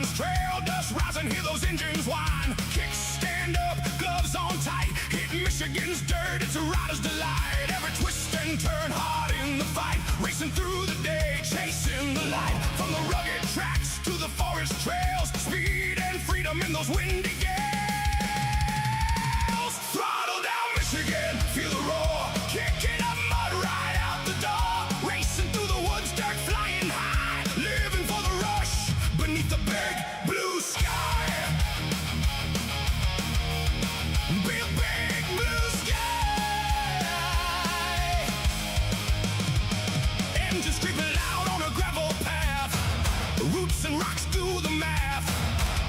lines, trail dust rising, hear those engines whine. Kicks stand up, gloves on tight, hit Michigan's dirt, it's a rider's delight. Every twist and turn, hard in the fight, racing through the day, chasing the light. From the rugged tracks to the forest trails, speed and freedom in those windy gales. Throttle down Michigan, feel the roar, kicking up mud right out the door. Racing through the woods, dirt flying high, living for the rush beneath the big blue sky. Big, big blue sky. Engines creeping loud on a gravel path, roots and rocks do the math.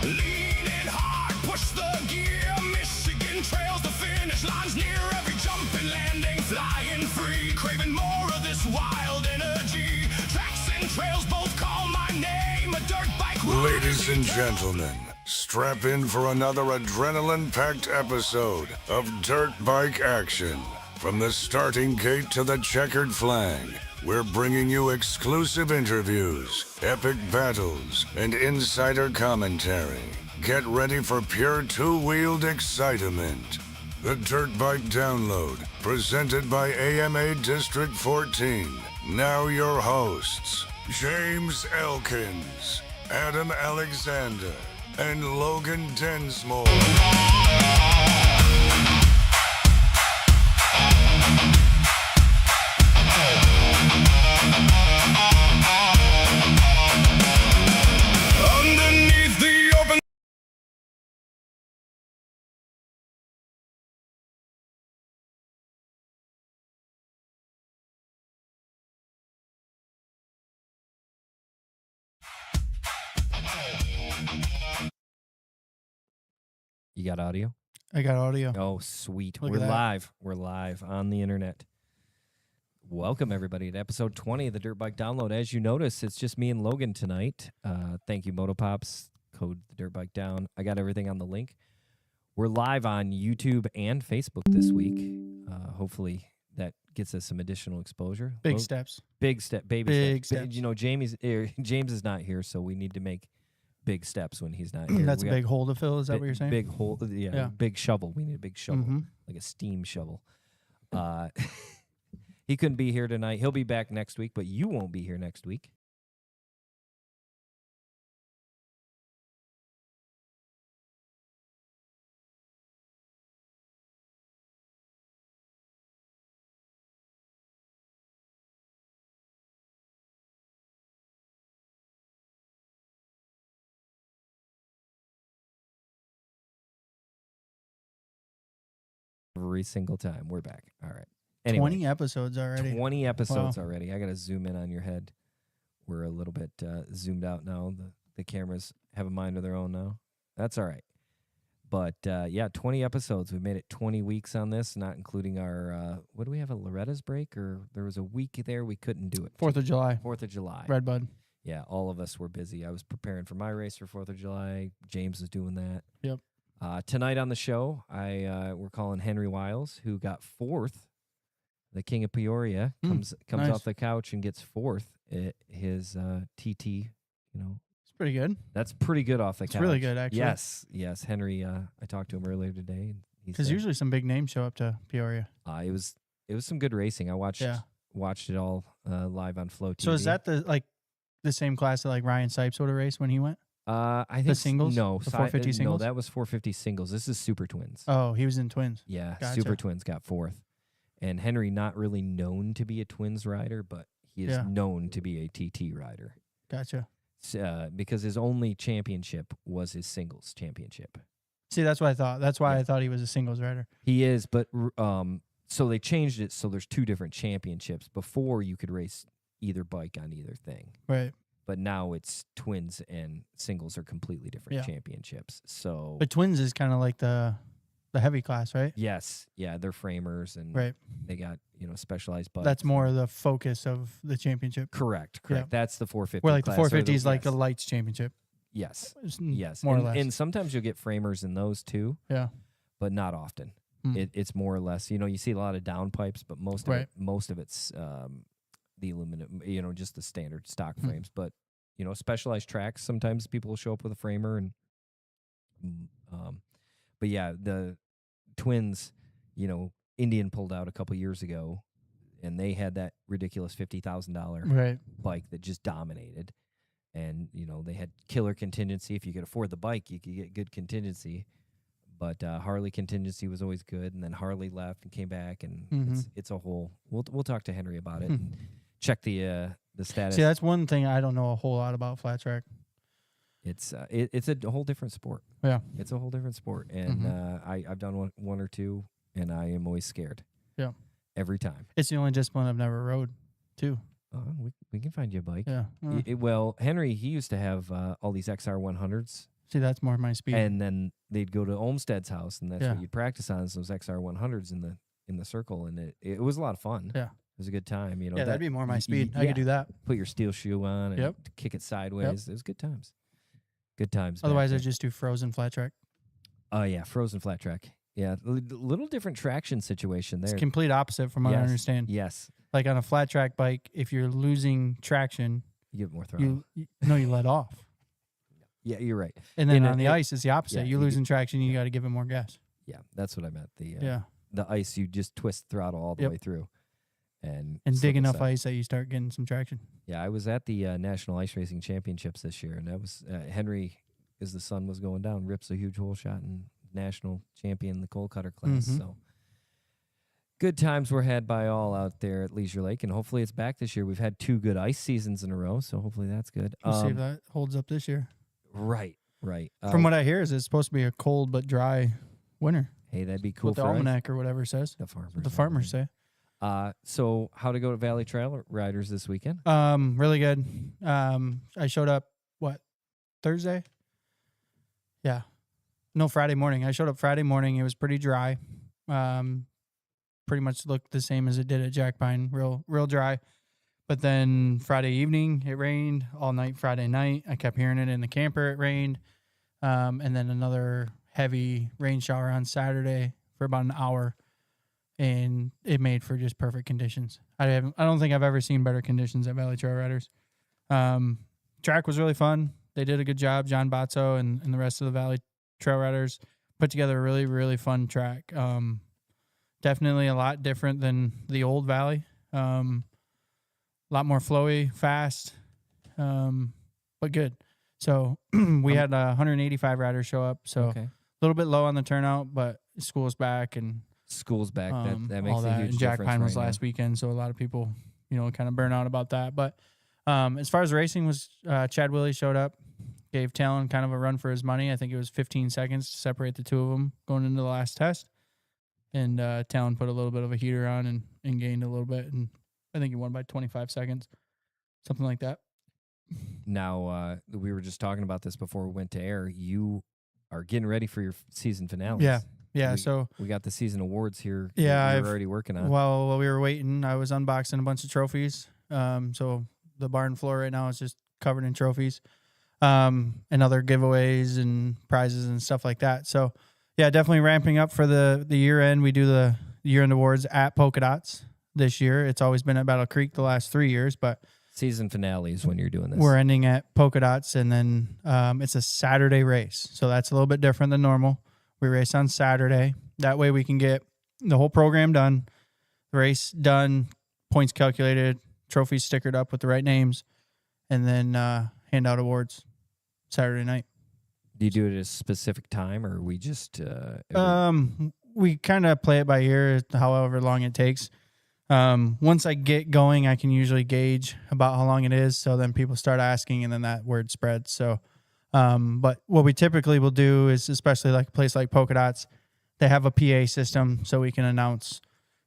Leaning hard, push the gear. Michigan trails the finish lines near every jump and landing. Flying free, craving more of this wild energy. Tracks and trails both call my name. A dirt bike. Ladies and gentlemen, strap in for another adrenaline-packed episode of Dirt Bike Action. From the starting gate to the checkered flag, we're bringing you exclusive interviews, epic battles, and insider commentary. Get ready for pure two-wheeled excitement. The Dirt Bike Download, presented by AMA District 14. Now your hosts, James Elkins, Adam Alexander, and Logan Densmore. Underneath the open. You got audio? I got audio. Oh, sweet. Look We're at that. live. We're live on the internet. Welcome, everybody, to episode 20 of the Dirt Bike Download. As you notice, it's just me and Logan tonight. Thank you, MotoPops. Code the Dirt Bike Down. I got everything on the link. We're live on YouTube and Facebook this week. Hopefully, that gets us some additional exposure. Big steps. Big step. Baby Big steps. steps. You know, James is not here, so we need to make big steps when he's not here. That's We a got big hole to fill. Is that what you're saying? Big hole. Yeah, big shovel. We need a big shovel, Mhm. like a steam shovel. He couldn't be here tonight. He'll be back next week, but you won't be here next week. Every single time. We're back. All right. Anyway, 20 episodes already. 20 episodes Wow. already. I got to zoom in on your head. We're a little bit zoomed out now. The cameras have a mind of their own now. That's all right. But, yeah, 20 episodes. We made it 20 weeks on this, not including our, what do we have, a Loretta's break? Or there was a week there we couldn't do it. 4th of July. 4th of July. Redbud. Yeah, all of us were busy. I was preparing for my race for 4th of July. James was doing that. Yep. Tonight on the show, we're calling Henry Wiles, who got 4th. The King of Pioria comes nice. off the couch and gets 4th. His TT, you know, It's pretty good. that's pretty good off the couch. It's really good, actually. Yes. Henry, I talked to him earlier today. And he Because said, usually some big names show up to Peoria. it was some good racing. I watched it all live on Flow TV. So is that the same class that like Ryan Sipes would have raced when he went? I think singles? No, The 450 No, singles? that was 450 singles. This is Super Twins. Oh, he was in Twins. Yeah, Gotcha. Super Twins got 4th. And Henry, not really known to be a Twins rider, but he is known to be a TT rider. Gotcha. Because his only championship was his singles championship. See, that's what I thought. That's why I thought he was a singles rider. He is, but so they changed it so there's 2 different championships. Before you could race either bike on either thing. Right. But now it's Twins and singles are completely different championships. So But Twins is kind of like the heavy class, right? yes, yeah, they're framers and Right. they got, specialized bikes. That's more the focus of the championship. Correct. Yeah. That's the 450. Where like the class, or 450 is like a yes. lights championship. Yes. Mm, Yes. More and, or less. And sometimes you'll get framers in those too, Yeah. but not often. Mm. It's more or less, you see a lot of downpipes, but most of it's the aluminum, just the standard stock frames. But, specialized tracks. Sometimes people will show up with a framer, and but yeah, the twins, Indian pulled out a couple years ago, and they had that ridiculous $50,000 Right. bike that just dominated. And, they had killer contingency. If you could afford the bike, you could get good contingency. But Harley contingency was always good. And then Harley left and came back, and it's a whole. We'll talk to Henry about it and check the status. See, that's one thing I don't know a whole lot about flat track. It's a whole different sport. Yeah. It's a whole different sport, and I've done one or two, and I am always scared. Yeah. Every time. It's the only discipline I've never rode, too. We can find you a bike. Yeah. Well, Henry, he used to have all these XR 100s. See, that's more my speed. And then they'd go to Olmsted's house, and that's Yeah. what you'd practice on, is those XR 100s in the circle, and it was a lot of fun. Yeah. It was a good time. Yeah, that'd be more my speed. I could do that. Put your steel shoe on and Yep. kick it sideways. It was good times. Good times. Otherwise, back I then. just do frozen flat track. Oh, yeah, frozen flat track. Yeah, little different traction situation there. It's complete opposite from what I Yes. understand. Yes. Like on a flat track bike, if you're losing traction, You get more throttle. you let off. Yeah, you're right. And then And on the ice, it's the opposite. yeah, You're you losing traction, you got to give it more gas. Yeah, that's what I meant. Yeah. The ice, you just twist throttle all the Yep. way through. And And slip dig enough aside. ice that you start getting some traction. Yeah, I was at the National Ice Racing Championships this year, and that was Henry, as the sun was going down, rips a huge hole shot in national champion, the coal cutter class. So good times were had by all out there at Leisure Lake, and hopefully it's back this year. We've had 2 good ice seasons in a row, so hopefully that's good. We'll see if that holds up this year. Right. From what I hear, is it's supposed to be a cold but dry winter. Hey, that'd be cool What the for us. almanac or whatever says. The farmers. What the farmers say. So how to go to Valley Trail Riders this weekend? Really good. I showed up, Thursday? Yeah. No, Friday morning. I showed up Friday morning. It was pretty dry. Pretty much looked the same as it did at Jack Pine. Real dry. But then Friday evening, it rained all night Friday night. I kept hearing it in the camper. It rained. And then another heavy rain shower on Saturday for about an hour. And it made for just perfect conditions. I don't think I've ever seen better conditions at Valley Trail Riders. Track was really fun. They did a good job. John Bozzo and the rest of the Valley Trail Riders put together a really, really fun track. Definitely a lot different than the old Valley. A lot more flowy, fast, but good. So we had 185 riders show up. So Okay. a little bit low on the turnout, but school's back and School's back. That makes all a that. huge And Jack difference Pine was right now. last weekend, so a lot of people, kind of burn out about that. But as far as racing was, Chad Willey showed up, gave Talon kind of a run for his money. I think it was 15 seconds to separate the two of them going into the last test. And Talon put a little bit of a heater on and gained a little bit. And I think he won by 25 seconds, something like that. Now, we were just talking about this before we went to air. You are getting ready for your season finale. Yeah. We- So We got the season awards here. Yeah, you're I've- already working on. while we were waiting, I was unboxing a bunch of trophies. So the barn floor right now is just covered in trophies, and other giveaways and prizes and stuff like that. So yeah, definitely ramping up for the year end. We do the year end awards at Polka Dots this year. It's always been at Battle Creek the last 3 years, but Season finale is when you're doing this. we're ending at Polka Dots, and then it's a Saturday race. So that's a little bit different than normal. We race on Saturday. That way we can get the whole program done, the race done, points calculated, trophies stickered up with the right names, and then hand out awards Saturday night. Do you do it at a specific time, or we just We kind of play it by ear, however long it takes. Once I get going, I can usually gauge about how long it is. So then people start asking, and then that word spreads. So, but what we typically will do is, especially like a place like Polka Dots, they have a PA system so we can announce,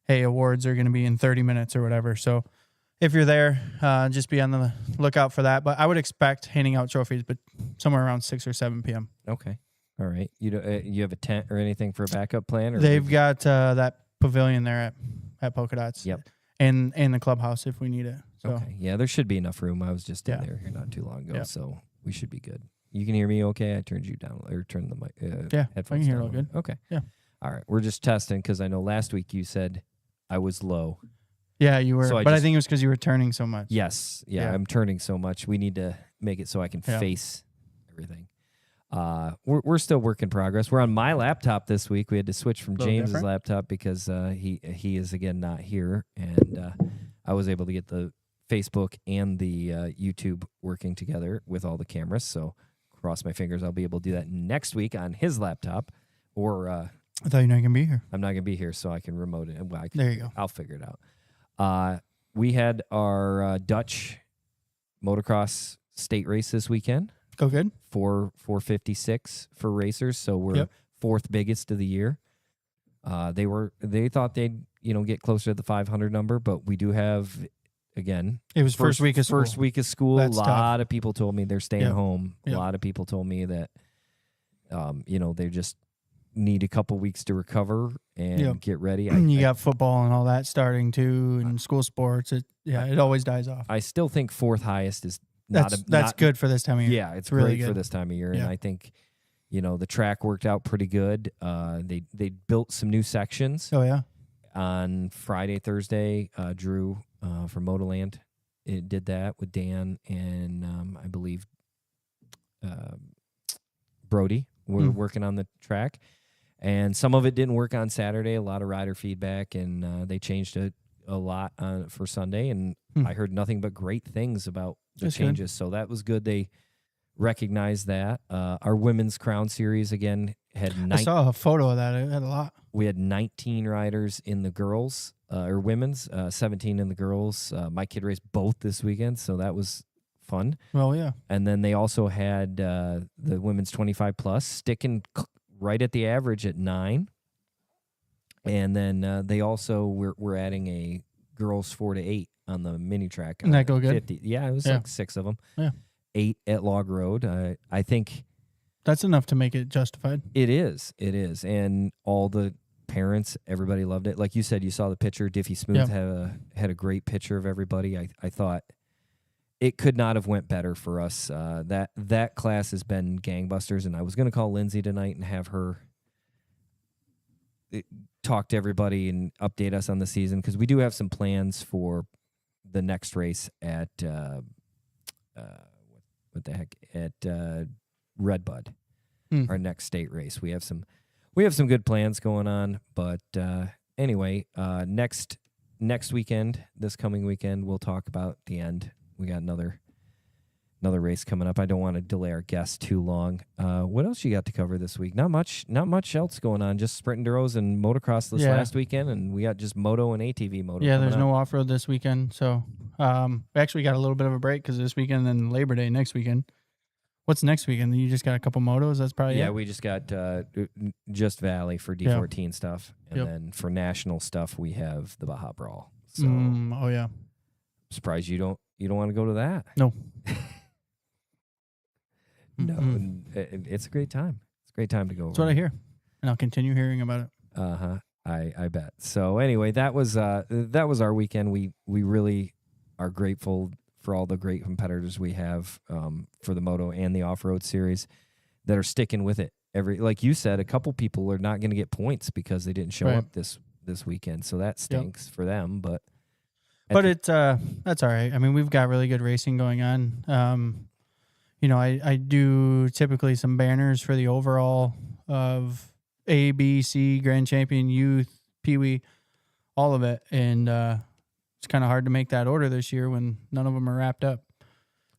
hey, awards are going to be in 30 minutes or whatever. So if you're there, just be on the lookout for that. But I would expect handing out trophies, but somewhere around 6 or 7 p.m. okay? All right. You have a tent or anything for a backup plan? Or They've got that pavilion there at Polka Dots. Yep. And the clubhouse if we need it. So Okay. Yeah, there should be enough room. I was just in Yeah. there here not too long ago, Yeah. so we should be good. You can hear me okay? I turned you down or turned the mic. Yeah, I headphones can hear down all a good. little. Okay. Yeah. All right. We're just testing because I know last week you said I was low. yeah, you were. So I think it was because you were turning so much. Yes. Yeah, Yeah. I'm turning so much. We need to make it so I can Yeah. face everything. We're still work in progress. We're on my laptop this week. We had to switch from Little James's different. laptop because he is again not here, and I was able to get the Facebook and the YouTube working together with all the cameras. So cross my fingers, I'll be able to do that next week on his laptop, or I thought you were not gonna be here. I'm not gonna be here, so I can remote it. Well, There you go. I'll figure it out. We had our Dutch motocross state race this weekend. Go good. 456 for racers, so we're Yep. fourth biggest of the year. They thought they'd get closer to the 500 number, but we do have, again, It was first week of school. First week of school. That's a lot of people told me they're staying Yep. home. Yep. A lot of people told me that they just need a couple weeks to recover and Yep. get ready. You got football and all that starting too, and school sports. It always dies off. I still think fourth highest is That's good for this time of year. Yeah, it's really great for good. this time of year, and Yeah. I think the track worked out pretty good. They built some new sections Oh yeah. on Friday, Thursday. Drew from Motoland did that with Dan and I believe Brody. We're working on the track, and some of it didn't work on Saturday. A lot of rider feedback, and they changed it a lot for Sunday, and I heard nothing but great things about the That's good. changes. So that was good. They recognized that. Our women's crown series again had I saw a photo of that. It had a lot. we had 19 riders in the girls or women's, 17 in the girls. My kid raced both this weekend, so that was fun. Well, yeah. And then they also had the women's 25 plus sticking right at the average at 9. And then they also we're adding a girls 4 to 8 on the mini track. Didn't that go good? 50. Yeah, it was Yeah. like 6 of them. Yeah. 8 at Log Road. I think That's enough to make it justified. it is. It is. And all the parents, everybody loved it. Like you said, you saw the picture. Diffie Smooth had a great picture of everybody. I thought it could not have went better for us. That class has been gangbusters, and I was going to call Lindsay tonight and have her talk to everybody and update us on the season, because we do have some plans for the next race at what the heck, at Redbud, our next state race. We have some good plans going on, but anyway, next weekend, this coming weekend, we'll talk about the end. We got another race coming up. I don't want to delay our guests too long. What else you got to cover this week? Not much else going on. Just sprint enduros and motocross this last weekend, and we got just moto and ATV moto. Yeah, there's no off-road this weekend. So we actually got a little bit of a break because this weekend and Labor Day next weekend. What's next weekend? You just got a couple motos? That's probably it? We just got just Valley for D14 stuff, and then for national stuff we have the Baja Brawl. So oh yeah. surprised you don't want to go to that. No. No, and it's a great time. It's a great time to go. That's what I hear, and I'll continue hearing about it. I bet. So anyway, that was our weekend. We really are grateful for all the great competitors we have for the moto and the off-road series that are sticking with it. Like you said, a couple people are not going to get points because they didn't show up this weekend. So that stinks for them. But it's that's all right. I mean, we've got really good racing going on. I do typically some banners for the overall of A, B, C, Grand Champion, Youth, Pee Wee, all of it. And it's kind of hard to make that order this year when none of them are wrapped up.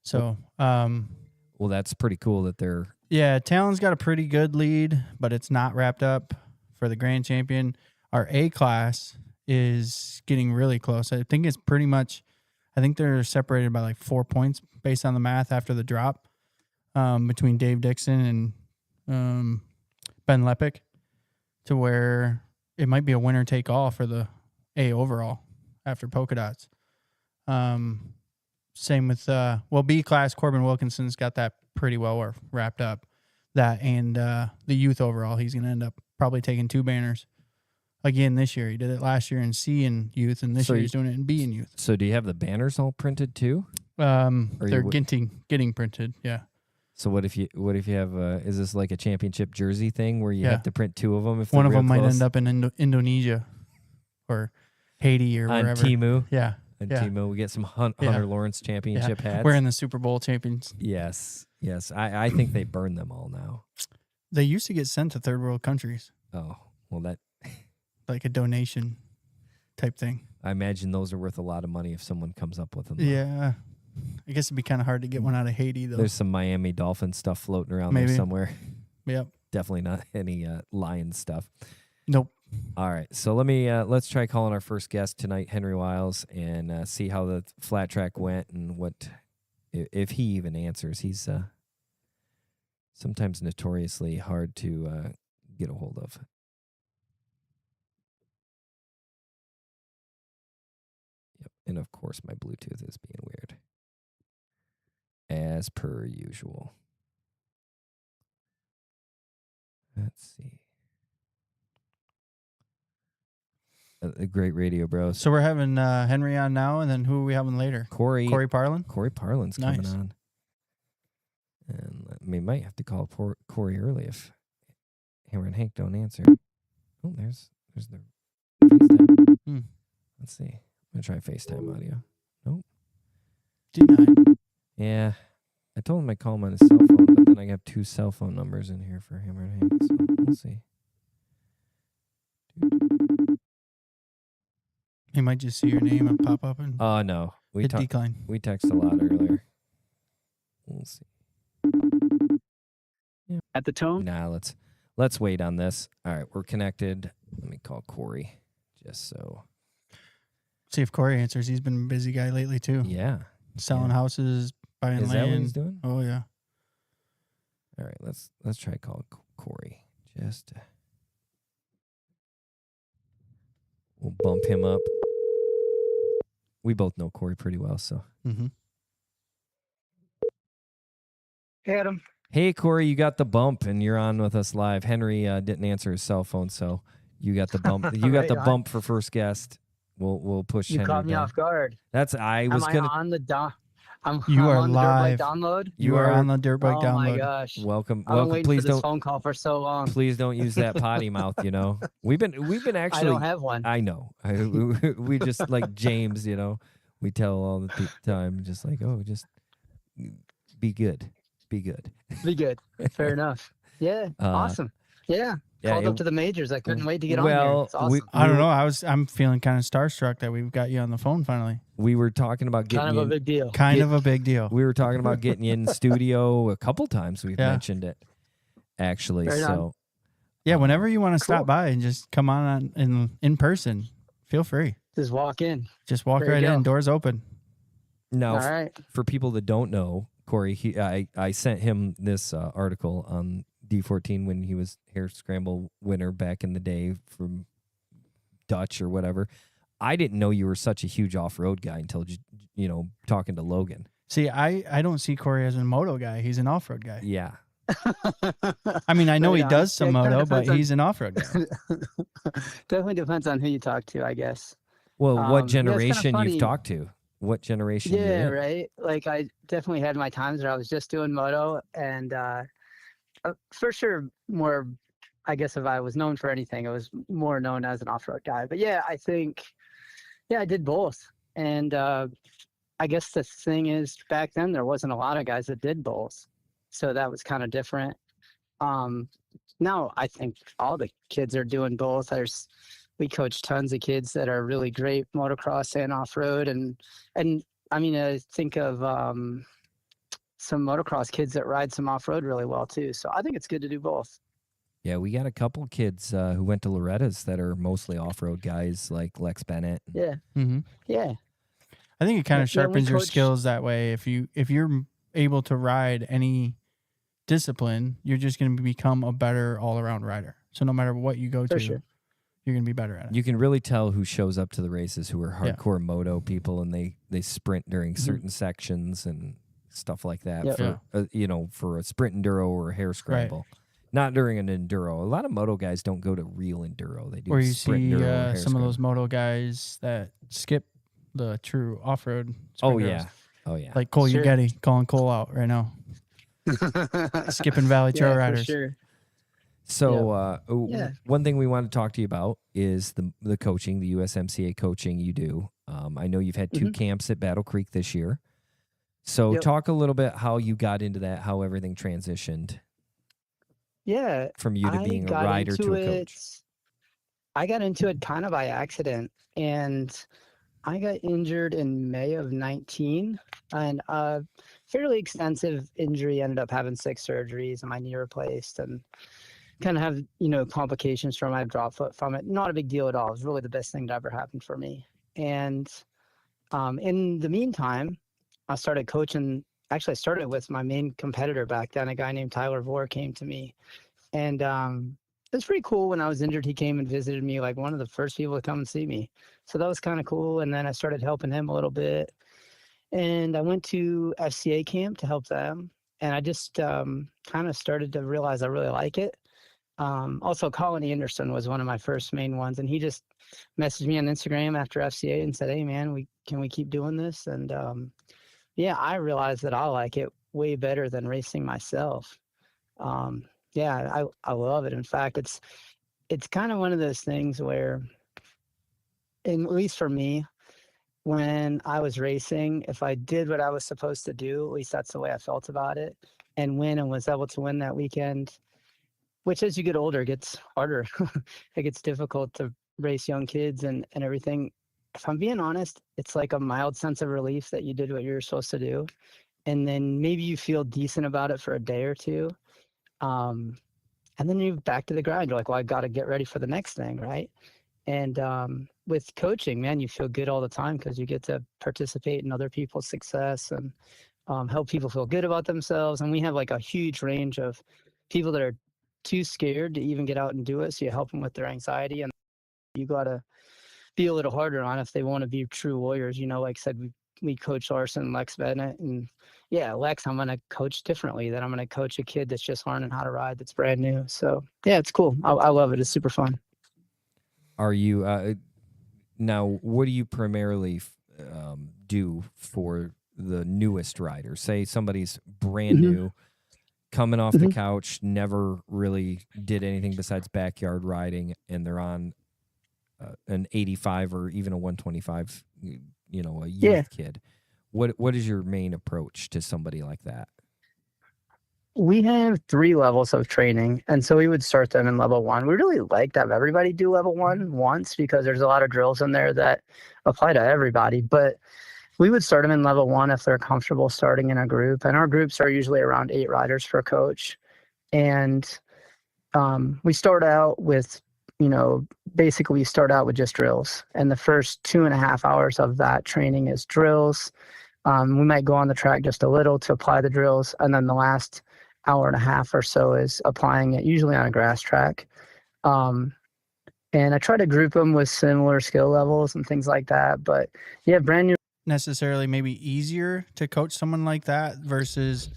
So, well, that's pretty cool that they're. Yeah, Talon's got a pretty good lead, but it's not wrapped up for the Grand Champion. Our A class is getting really close. I think it's pretty much, I think they're separated by like 4 points based on the math after the drop between Dave Dixon and Ben Lepic, to where it might be a winner take all for the A overall after polka dots. Same with B class. Corbin Wilkinson's got that pretty well wrapped up. That and the youth overall, he's going to end up probably taking 2 banners again this year. He did it last year in C in youth, and this year he's doing it in B in youth. So do you have the banners all printed too? They're getting printed. Yeah. So what if you have is this like a championship jersey thing where you have to print 2 of them? If one of them might end up in Indonesia or Haiti or on wherever. Temu. Yeah. And Yeah. Timo, we get some Yeah. Hunter Lawrence championship hats. We're in the Super Bowl champions. Yes. I think they burn them all now. They used to get sent to third world countries, Oh, well, that like a donation type thing. I imagine those are worth a lot of money if someone comes up with them. Yeah. I guess it'd be kind of hard to get one out of Haiti, though. There's some Miami Dolphin stuff floating around Maybe. there somewhere. Yep. Definitely not any Lion stuff. Nope. All right, so let's try calling our first guest tonight, Henry Wiles, and see how the flat track went and what if he even answers. He's sometimes notoriously hard to get a hold of. Yep, and of course my Bluetooth is being weird, as per usual. Let's see. A great radio, bros. So we're having Henry on now, and then who are we having later? Corey Parlin? Corey Parlin's Nice. coming on. And we might have to call Corey early if Hammer and Hank don't answer. Oh, there's the FaceTime. Let's see. I'm going to try FaceTime audio. Nope. D9. Yeah. I told him I'd call him on his cell phone, but then I have 2 cell phone numbers in here for Hammer and Hank, so we'll see. He might just see your name and pop up and Oh, no. hit decline. We texted a lot earlier. We'll see. Yeah. At the tone? Nah, let's wait on this. All right, we're connected. Let me call Corey just so. See if Corey answers. He's been a busy guy lately, too. Yeah. Selling Yeah. houses, buying Is land. that what he's doing? Oh, yeah. All right, let's try to call Corey. Just we'll bump him up. We both know Corey pretty well, so. Mm-hmm. Hey, Adam. Hey, Corey, you got the bump, and you're on with us live. Henry didn't answer his cell phone, so you got the bump. You got the bump for first guest. We'll push. You Henry caught me down. off guard. I was Am gonna. I on the I'm are on the live. Dirtbike download. You are on the Dirtbike Oh download. my gosh! Welcome. I've been waiting Please for this don't. phone call for so long. Please don't use that potty mouth. You know, we've been actually. I don't have one. I know. We just like James. You know, we tell all the time, just like, oh, just be good, be good. Be good. Fair enough. Yeah. Awesome. Yeah. Called up to the majors. I couldn't wait to get on here. It's awesome. I don't know. I'm feeling kind of starstruck that we've got you on the phone finally. We were talking about getting kind of you a big deal. Kind of a big deal. We were talking about getting you in the studio a couple times. We've mentioned it, actually. Right on. So Yeah, whenever you want to Cool. stop by and just come on in person, feel free. Just walk in. Just walk There you right in. go. Doors open. now, All right. for people that don't know, Corey, I sent him this article on D14 when he was Hare Scramble winner back in the day from Dutch or whatever. I didn't know you were such a huge off-road guy until talking to Logan. See, I don't see Corey as a moto guy. He's an off-road guy. Yeah. I mean, I know Right he on. does some Yeah, it kinda moto, but depends on- he's an off-road guy. Definitely depends on who you talk to, I guess. Well, Yeah, what it's generation kinda funny. you've talked to? What generation? you're Yeah, in? right. Like I definitely had my times where I was just doing moto, and for sure more. I guess if I was known for anything, it was more known as an off-road guy. But yeah, I think, I did both. And I guess the thing is, back then there wasn't a lot of guys that did both, so that was kind of different. Now I think all the kids are doing both. We coach tons of kids that are really great motocross and off-road, and I mean, I think of some motocross kids that ride some off-road really well too. So I think it's good to do both. Yeah, we got a couple kids who went to Loretta's that are mostly off-road guys, like Lex Bennett. Yeah, Mm-hmm. yeah, I think it kind of Yeah, we sharpens your coach- skills that way. If you're able to ride any discipline, you're just going to become a better all-around rider. So no matter what you go for to, sure. you're going to be better at it. You can really tell who shows up to the races who are Yeah. hardcore moto people, and they sprint during Mhm. certain sections and stuff like that. Yep. For for a sprint enduro or a Hare Scramble. Not during an enduro. A lot of moto guys don't go to real enduro. They do Or you sprint see enduro or Hare some of those Scramble. moto guys that skip the true off-road. Oh sprint yeah, girls. oh yeah. Like Cole Sure. Ugetti, calling Cole out right now. Skipping Valley Trail For riders. sure. So Yeah. one thing we want to talk to you about is the coaching, the USMCA coaching you do. I know you've had 2 Mhm. camps at Battle Creek this year. So Yep. talk a little bit how you got into that, how everything transitioned Yeah, from you to I being a got rider into to a it. coach. I got into it kind of by accident, and I got injured in May of 19, and a fairly extensive injury. Ended up having 6 surgeries and my knee replaced, and kind of have, complications from my drop foot from it. Not a big deal at all. It was really the best thing that ever happened for me. And in the meantime, I started coaching. Actually, I started with my main competitor back then, a guy named Tyler Vore came to me. And it was pretty cool. When I was injured, he came and visited me, like one of the first people to come and see me. So that was kind of cool. And then I started helping him a little bit. And I went to FCA camp to help them. And I just kind of started to realize I really like it. Also, Colin Anderson was one of my first main ones. And he just messaged me on Instagram after FCA and said, "Hey, man, can we keep doing this?" And yeah, I realized that I like it way better than racing myself. Yeah, I love it. In fact, it's kind of one of those things where, and at least for me, when I was racing, if I did what I was supposed to do, at least that's the way I felt about it, and was able to win that weekend, which as you get older gets harder. It gets difficult to race young kids and everything. If I'm being honest, it's like a mild sense of relief that you did what you were supposed to do. And then maybe you feel decent about it for a day or two. And then you're back to the grind. You're like, well, I got to get ready for the next thing, right? And with coaching, man, you feel good all the time because you get to participate in other people's success and help people feel good about themselves. And we have like a huge range of people that are too scared to even get out and do it. So you help them with their anxiety, and you got to be a little harder on if they want to be true warriors. Like I said, we coach Larson, Lex Bennett, and yeah, Lex, I'm going to coach differently than I'm going to coach a kid that's just learning how to ride that's brand new. So yeah, it's cool. I love it. It's super fun. Are you now? What do you primarily do for the newest rider? Say somebody's brand Mhm. new, coming off the Mhm. couch, never really did anything besides backyard riding, and they're on an 85 or even a 125. A youth Yeah. kid. What is your main approach to somebody like that? We have 3 levels of training, and so we would start them in level 1. We really like to have everybody do level 1 once because there's a lot of drills in there that apply to everybody. But we would start them in level 1 if they're comfortable starting in a group. And our groups are usually around 8 riders per coach. And we start out with, basically we start out with just drills. And the first 2.5 hours of that training is drills. We might go on the track just a little to apply the drills. And then the last hour and a half or so is applying it, usually on a grass track. And I try to group them with similar skill levels and things like that. But yeah, brand new. Necessarily maybe easier to coach someone like that versus,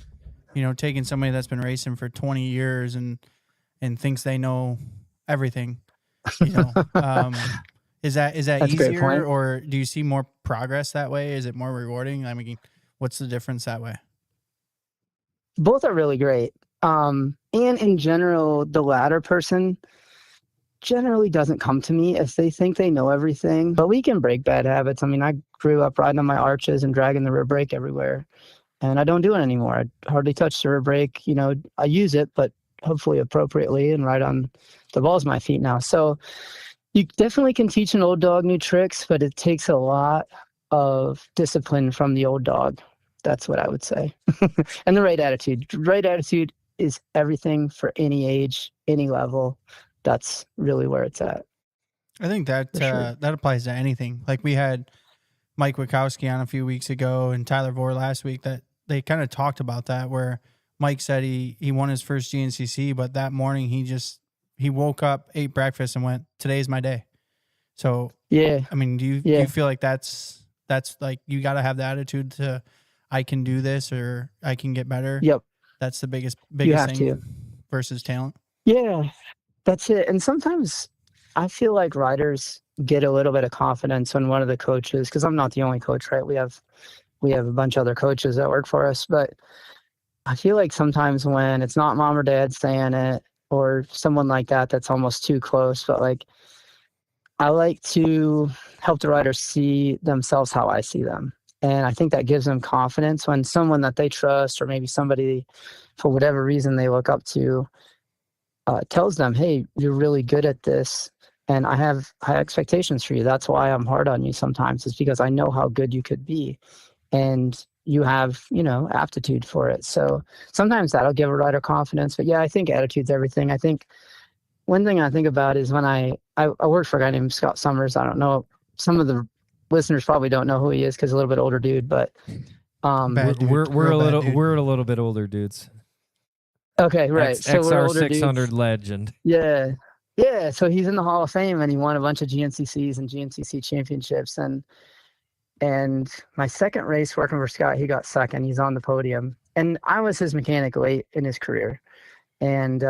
taking somebody that's been racing for 20 years and thinks they know everything, Is that That's a great easier, point. or do you see more progress that way? Is it more rewarding? I mean, what's the difference that way? Both are really great. And in general, the latter person generally doesn't come to me if they think they know everything, but we can break bad habits. I mean, I grew up riding on my arches and dragging the rear brake everywhere, and I don't do it anymore. I hardly touch the rear brake. I use it, but hopefully appropriately, and ride on the balls of my feet now. So you definitely can teach an old dog new tricks, but it takes a lot of discipline from the old dog. That's what I would say. And the right attitude. Right attitude is everything for any age, any level. That's really where it's at. I think that For sure. that applies to anything. Like we had Mike Wachowski on a few weeks ago and Tyler Vore last week, that they kind of talked about that, where Mike said he won his first GNCC, but that morning he woke up, ate breakfast, and went, "Today's my day." So Yeah. I mean, do you feel like that's like, you got to have the attitude to, I can do this, or I can get better? Yep. That's the biggest You have thing to. versus talent. Yeah, that's it. And sometimes I feel like riders get a little bit of confidence when one of the coaches, because I'm not the only coach, right? We have a bunch of other coaches that work for us, but I feel like sometimes when it's not mom or dad saying it or someone like that, that's almost too close, but like I like to help the riders see themselves how I see them. And I think that gives them confidence when someone that they trust, or maybe somebody for whatever reason they look up to, tells them, hey, you're really good at this. And I have high expectations for you. That's why I'm hard on you sometimes, is because I know how good you could be. And you have, aptitude for it. So sometimes that'll give a rider confidence. But yeah, I think attitude's everything. I think one thing I think about is when I worked for a guy named Scott Summers. I don't know, some of the listeners probably don't know who he is because he's a little bit older dude, but Bad dude. we're a Real bad little dude. we're a little bit older dudes. okay, right. So we're XR older 600 dudes. legend. Yeah. Yeah. So he's in the Hall of Fame and he won a bunch of GNCCs and GNCC championships. And my second race working for Scott, he got second. He's on the podium. And I was his mechanic late in his career. And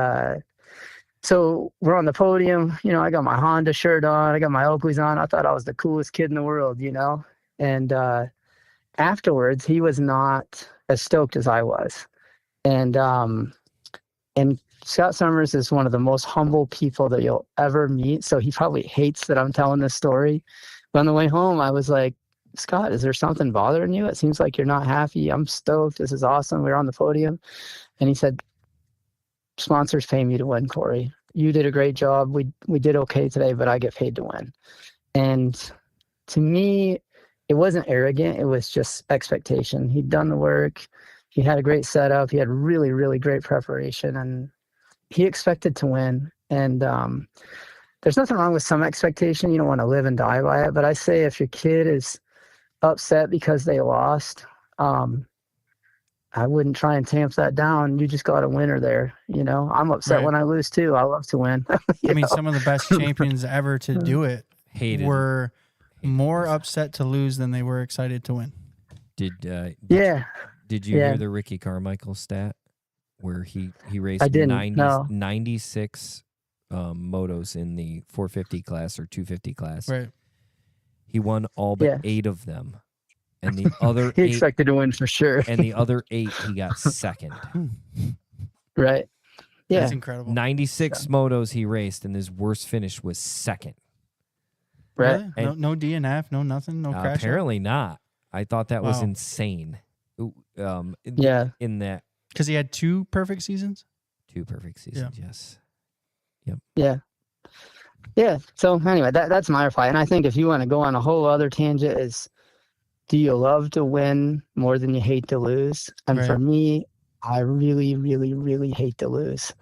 so we're on the podium. I got my Honda shirt on. I got my Oakleys on. I thought I was the coolest kid in the world, And afterwards, he was not as stoked as I was. And Scott Summers is one of the most humble people that you'll ever meet. So he probably hates that I'm telling this story. But on the way home, I was like, Scott, is there something bothering you? It seems like you're not happy. I'm stoked. This is awesome. We're on the podium. And he said, sponsors pay me to win, Corey. You did a great job. We did okay today, but I get paid to win. And to me, it wasn't arrogant. It was just expectation. He'd done the work. He had a great setup. He had really, really great preparation, and he expected to win. And there's nothing wrong with some expectation. You don't want to live and die by it. But I say if your kid is upset because they lost, I wouldn't try and tamp that down. You just got a winner there. I'm upset Right. when I lose too. I love to win. I mean, some of the best champions ever to do it were more upset to lose than they were excited to win. Did you Yeah. hear the Ricky Carmichael stat where he raced I didn't, no. 96 motos in the 450 class or 250 class. Right. He won all but Yeah. 8 of them. And the other He 8 expected to win for sure. and the other 8 he got second. Right. Yeah. That's incredible. 96 motos he raced and his worst finish was second. Right. Really? No DNF, no nothing, no crash. Apparently not. I thought that was Wow. insane. Yeah. In that Because he had 2 perfect seasons. 2 perfect seasons, yes. Yeah. Yeah. So anyway, that's my reply. And I think if you want to go on a whole other tangent is, do you love to win more than you hate to lose? And Right. for me, I really, really, really hate to lose.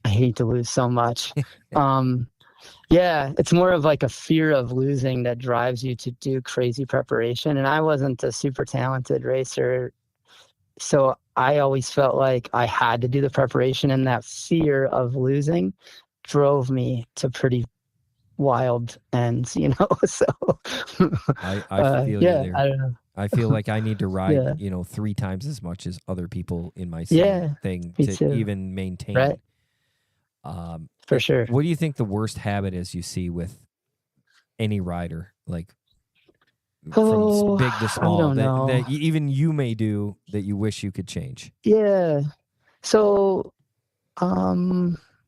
I hate to lose so much. Yeah, it's more of like a fear of losing that drives you to do crazy preparation. And I wasn't a super talented racer, so I always felt like I had to do the preparation, and that fear of losing drove me to pretty wild ends, So I feel yeah, you there. I don't know. I feel like I need to ride, Yeah. 3 times as much as other people in my same Yeah, thing me to too. even maintain. Right. For sure. What do you think the worst habit is you see with any rider, like Oh, from big to I small, don't that know. even you may do that you wish you could change? Yeah. So,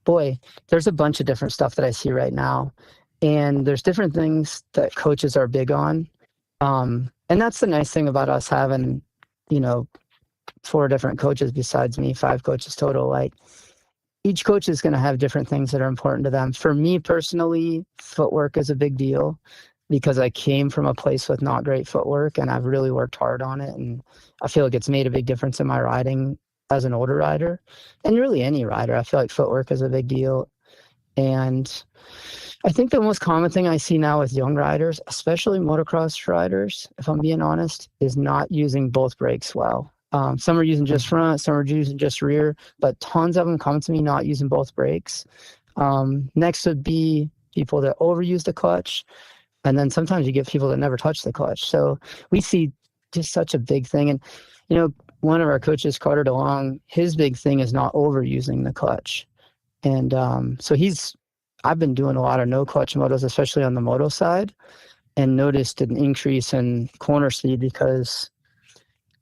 boy, there's a bunch of different stuff that I see right now, and there's different things that coaches are big on. And that's the nice thing about us having, 4 different coaches besides me, 5 coaches total. Like, each coach is going to have different things that are important to them. For me personally, footwork is a big deal because I came from a place with not great footwork, and I've really worked hard on it. And I feel like it's made a big difference in my riding as an older rider, and really any rider. I feel like footwork is a big deal. And I think the most common thing I see now with young riders, especially motocross riders, if I'm being honest, is not using both brakes well. Some are using just front, some are using just rear, but tons of them come to me not using both brakes. Next would be people that overuse the clutch. And then sometimes you get people that never touch the clutch. So we see just such a big thing. And, one of our coaches, Carter DeLong, his big thing is not overusing the clutch. And so I've been doing a lot of no clutch motos, especially on the moto side, and noticed an increase in corner speed because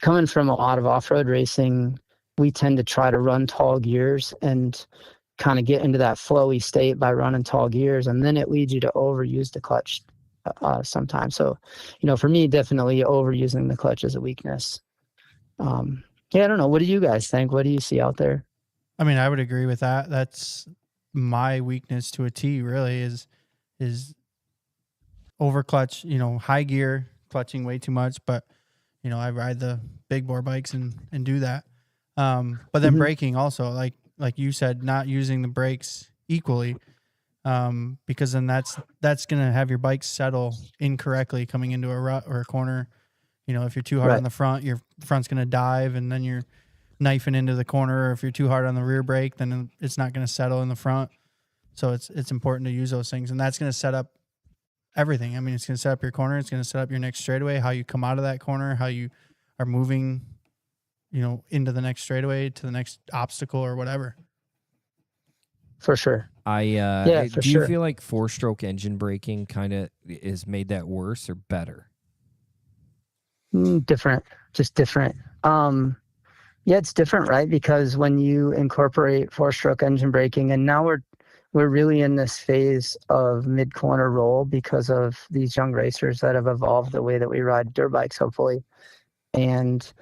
coming from a lot of off-road racing, we tend to try to run tall gears, and kind of get into that flowy state by running tall gears, and then it leads you to overuse the clutch sometimes. So, for me, definitely overusing the clutch is a weakness. Yeah, I don't know. What do you guys think? What do you see out there? I mean, I would agree with that. That's my weakness to a T, really, is over clutch, high gear, clutching way too much. But, I ride the big bore bikes and do that. But then braking also, like you said, not using the brakes equally, because then that's going to have your bike settle incorrectly coming into a rut or a corner. If you're too hard on the front, your front's going to dive, and then you're knifing into the corner. Or if you're too hard on the rear brake, then it's not going to settle in the front. So it's important to use those things, and that's going to set up everything. I mean, it's going to set up your corner. It's going to set up your next straightaway, how you come out of that corner, how you are moving, into the next straightaway, to the next obstacle or whatever. For sure. Do you feel like 4-stroke engine braking kind of has made that worse or better? Different, just different. Yeah, it's different, right? Because when you incorporate 4-stroke engine braking, and now we're really in this phase of mid-corner roll because of these young racers that have evolved the way that we ride dirt bikes, hopefully. And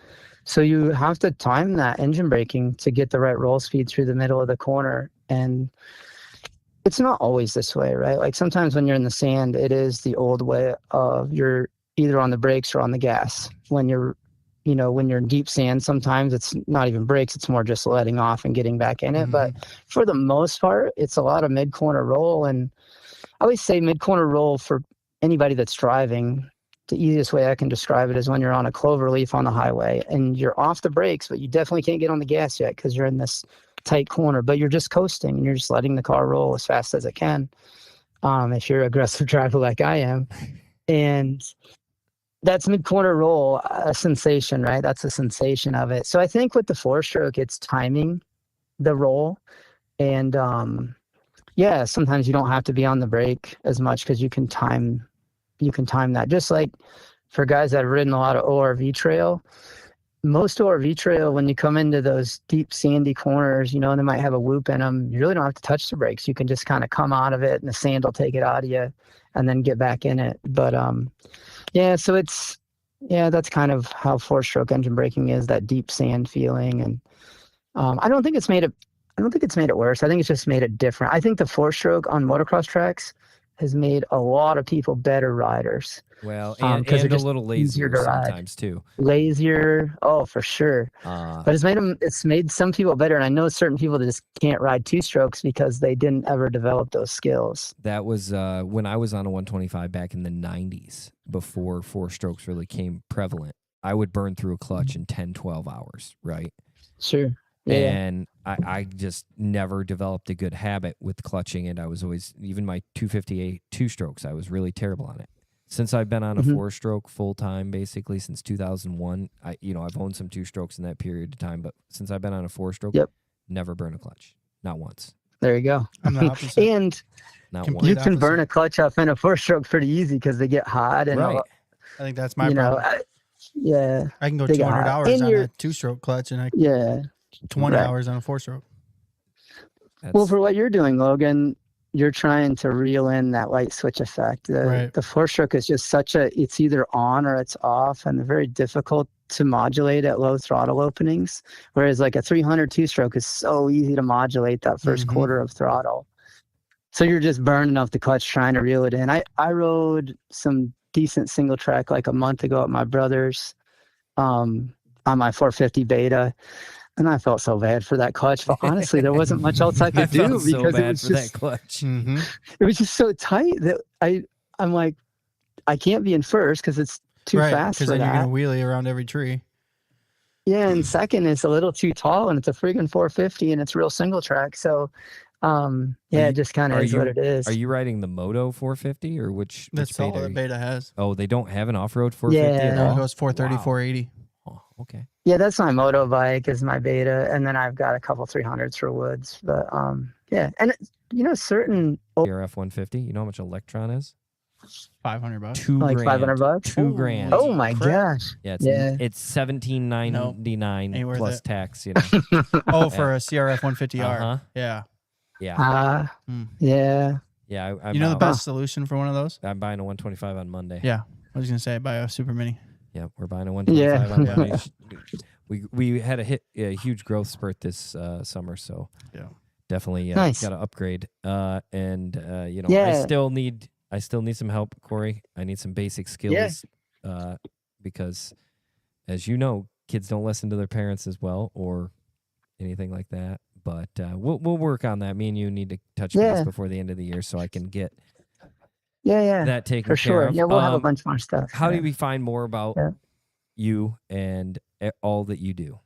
so you have to time that engine braking to get the right roll speed through the middle of the corner. And it's not always this way, right? Like sometimes when you're in the sand, it is the old way of you're either on the brakes or on the gas. When you're in deep sand, sometimes it's not even brakes, it's more just letting off and getting back in it. But for the most part, it's a lot of mid-corner roll. And I always say mid-corner roll for anybody that's driving, the easiest way I can describe it is when you're on a clover leaf on the highway and you're off the brakes, but you definitely can't get on the gas yet because you're in this tight corner, but you're just coasting and you're just letting the car roll as fast as it can. If you're an aggressive driver like I am. And that's mid-corner roll, a sensation, right? That's the sensation of it. So I think with the 4-stroke, it's timing the roll. And sometimes you don't have to be on the brake as much because you can time that. Just like for guys that have ridden a lot of ORV trail, most ORV trail, when you come into those deep sandy corners, they might have a whoop in them. You really don't have to touch the brakes. You can just kind of come out of it and the sand will take it out of you and then get back in it. But so that's kind of how 4-stroke engine braking is, that deep sand feeling. And I don't think it's made it worse. I think it's just made it different. I think the 4-stroke on motocross tracks has made a lot of people better riders. Well, and a little lazier sometimes too. Lazier, oh, for sure. But it's made some people better. And I know certain people that just can't ride 2-strokes because they didn't ever develop those skills. That was when I was on a 125 back in the 90s, before 4-strokes really came prevalent. I would burn through a clutch in 10, 12 hours, right? Sure. Yeah. And I just never developed a good habit with clutching, and I was always, even my 258 2-strokes, I was really terrible on it. Since I've been on a 4-stroke full time, basically since 2001, I've owned some 2-strokes in that period of time, but since I've been on a 4-stroke, never burn a clutch, not once. There you go. I'm the opposite. And you can burn a clutch up in a 4-stroke pretty easy because they get hot. And I think that's my problem. I can go 200 hours on a 2-stroke clutch and 20 hours on a 4-stroke. Well, for what you're doing, Logan, you're trying to reel in that light switch effect. The 4-stroke is just it's either on or it's off, and very difficult to modulate at low throttle openings. Whereas like a 300 2-stroke is so easy to modulate that first quarter of throttle. So you're just burning up the clutch trying to reel it in. I rode some decent single track like a month ago at my brother's on my 450 Beta. And I felt so bad for that clutch, but honestly, there wasn't much else I could do because it was just that clutch. It was just so tight that I'm like, I can't be in first because it's too fast for that. Because then you're gonna wheelie around every tree. Yeah, and second, it's a little too tall, and it's a freaking 450, and it's real single track. So, it just kind of is what it is. Are you riding the Moto 450 or which? That's all that Beta has. Oh, they don't have an off-road 450. Yeah, it goes 430, 480. Oh, okay. Yeah, that's my moto bike is my Beta, and then I've got a couple 300s for woods. But and certain CRF 150. You know how much Electron is? $500. $500. $2,000. Oh my gosh! Yeah, it's $17,999 plus tax. Oh, for a CRF 150R. Uh-huh. Yeah. Yeah. Yeah. Yeah. You know the best solution for one of those? I'm buying a 125 on Monday. Yeah. I was going to say buy a Super Mini. Yeah, we're buying a 125 Yeah. on Monday. We had a huge growth spurt this summer, so Yeah. definitely Nice. got to upgrade. And you know, Yeah. I still need some help, Corey. I need some basic skills because, as you know, kids don't listen to their parents as well or anything like that. But we'll work on that. Me and you need to touch base before the end of the year so I can get that taken for sure. care of. Yeah, we'll have a bunch more stuff. How do we find more about you and all that you do?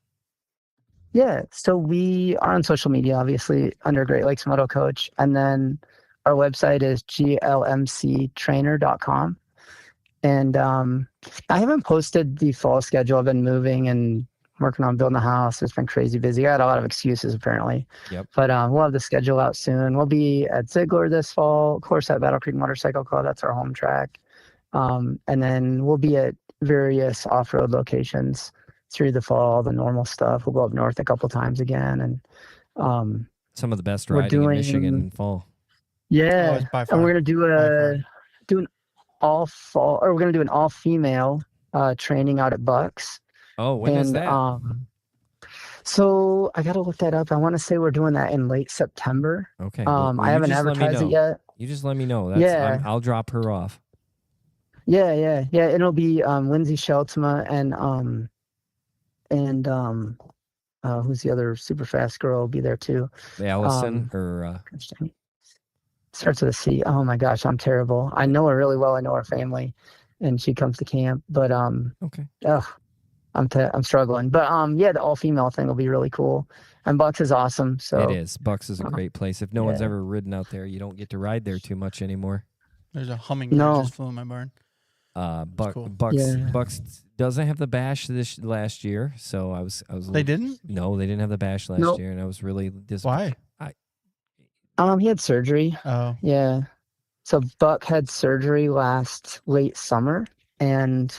Yeah, so we are on social media, obviously, under Great Lakes Moto Coach. And then our website is glmctrainer.com. And I haven't posted the fall schedule. I've been moving and working on building a house. It's been crazy busy. I had a lot of excuses, apparently. Yep. But we'll have the schedule out soon. We'll be at Ziegler this fall, of course, at Battle Creek Motorcycle Club. That's our home track. And then we'll be at various off-road locations through the fall, the normal stuff. We'll go up north a couple times again. And some of the best riding in Michigan in fall. Yeah. By far. And we're going to do an all fall, or we're going to do an all female training out at Bucks. Oh, when is that? So I got to look that up. I want to say we're doing that in late September. Okay. Well, I haven't advertised it yet. You just let me know. That's, I'll drop her off. Yeah. It'll be Lindsay Sheltma and who's the other super fast girl will be there too. Allison starts with a C. Oh my gosh, I'm terrible. I know her really well. I know her family, and she comes to camp. But okay. I'm struggling. But the all female thing will be really cool. And Bucks is awesome. So it is. Bucks is a great place. If no one's ever ridden out there, you don't get to ride there too much anymore. There's a hummingbird just flew in my barn. Cool. Bucks doesn't have the bash this last year, so I was. They didn't? No, they didn't have the bash last year, and I was really disappointed. Why? He had surgery. Oh, yeah. So Buck had surgery late summer, and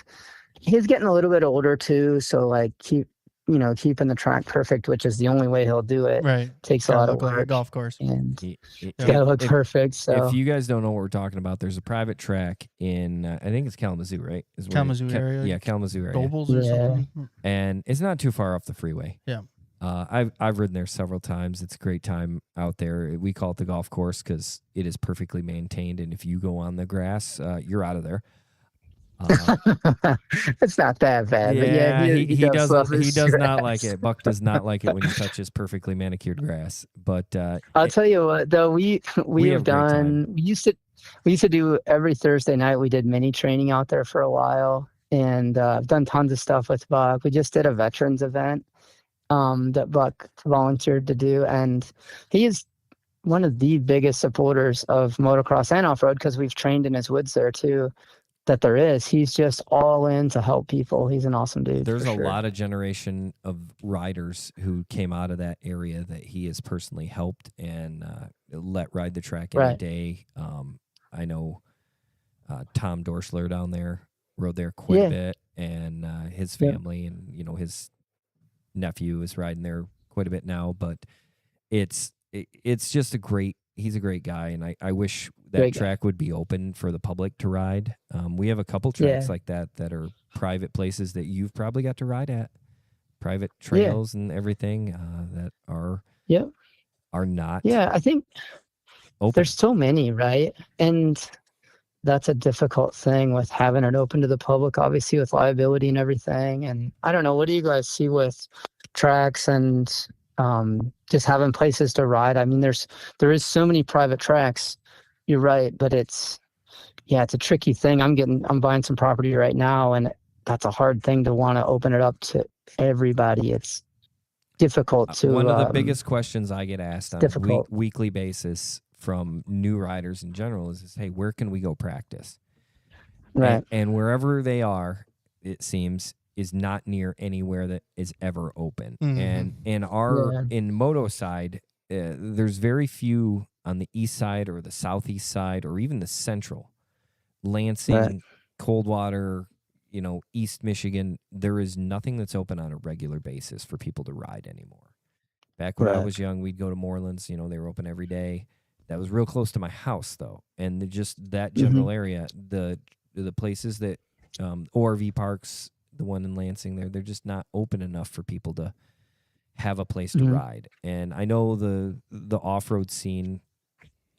he's getting a little bit older too. So like keeping the track perfect, which is the only way he'll do it. Right. Takes a lot of work. Like a golf course. And it's gotta look perfect. So if you guys don't know what we're talking about, there's a private track in I think it's Kalamazoo, right? Kalamazoo area. Yeah, Kalamazoo area. Dobles or something. And it's not too far off the freeway. Yeah. I've ridden there several times. It's a great time out there. We call it the golf course because it is perfectly maintained, and if you go on the grass, you're out of there. It's not that bad. Yeah, but he does not like it. Buck does not like it when you touch his perfectly manicured grass. But I'll tell you what, though, we have done. We used to do every Thursday night. We did mini training out there for a while, and I've done tons of stuff with Buck. We just did a veterans event that Buck volunteered to do, and he is one of the biggest supporters of motocross and off-road because we've trained in his woods there too. That there is. He's just all in to help people. He's an awesome dude. There's a lot of generation of riders who came out of that area that he has personally helped and let ride the track every day. I know Tom Dorschler down there rode there quite a bit, and his family and his nephew is riding there quite a bit now. But it's just he's a great guy, and I wish that track would be open for the public to ride. We have a couple tracks like that are private places that you've probably got to ride at, private trails and everything that are not. Yeah, I think open. There's so many, right? And that's a difficult thing with having it open to the public, obviously with liability and everything. And I don't know, what do you guys see with tracks and just having places to ride? I mean, there is so many private tracks. You're right, but it's a tricky thing. I'm buying some property right now, and that's a hard thing to want to open it up to everybody. It's difficult to. One of the biggest questions I get asked on a weekly basis from new riders in general is, hey, where can we go practice? Right. And wherever they are, it seems, is not near anywhere that is ever open. Mm-hmm. And in moto side, there's very few on the east side or the southeast side or even the central. Lansing, Coldwater, East Michigan, there is nothing that's open on a regular basis for people to ride anymore. Back when I Right. was young, we'd go to Morelands. You know, they were open every day. That was real close to my house, though, and just that general area, the places that ORV parks, the one in Lansing, they're just not open enough for people to have a place to ride. And I know the off road scene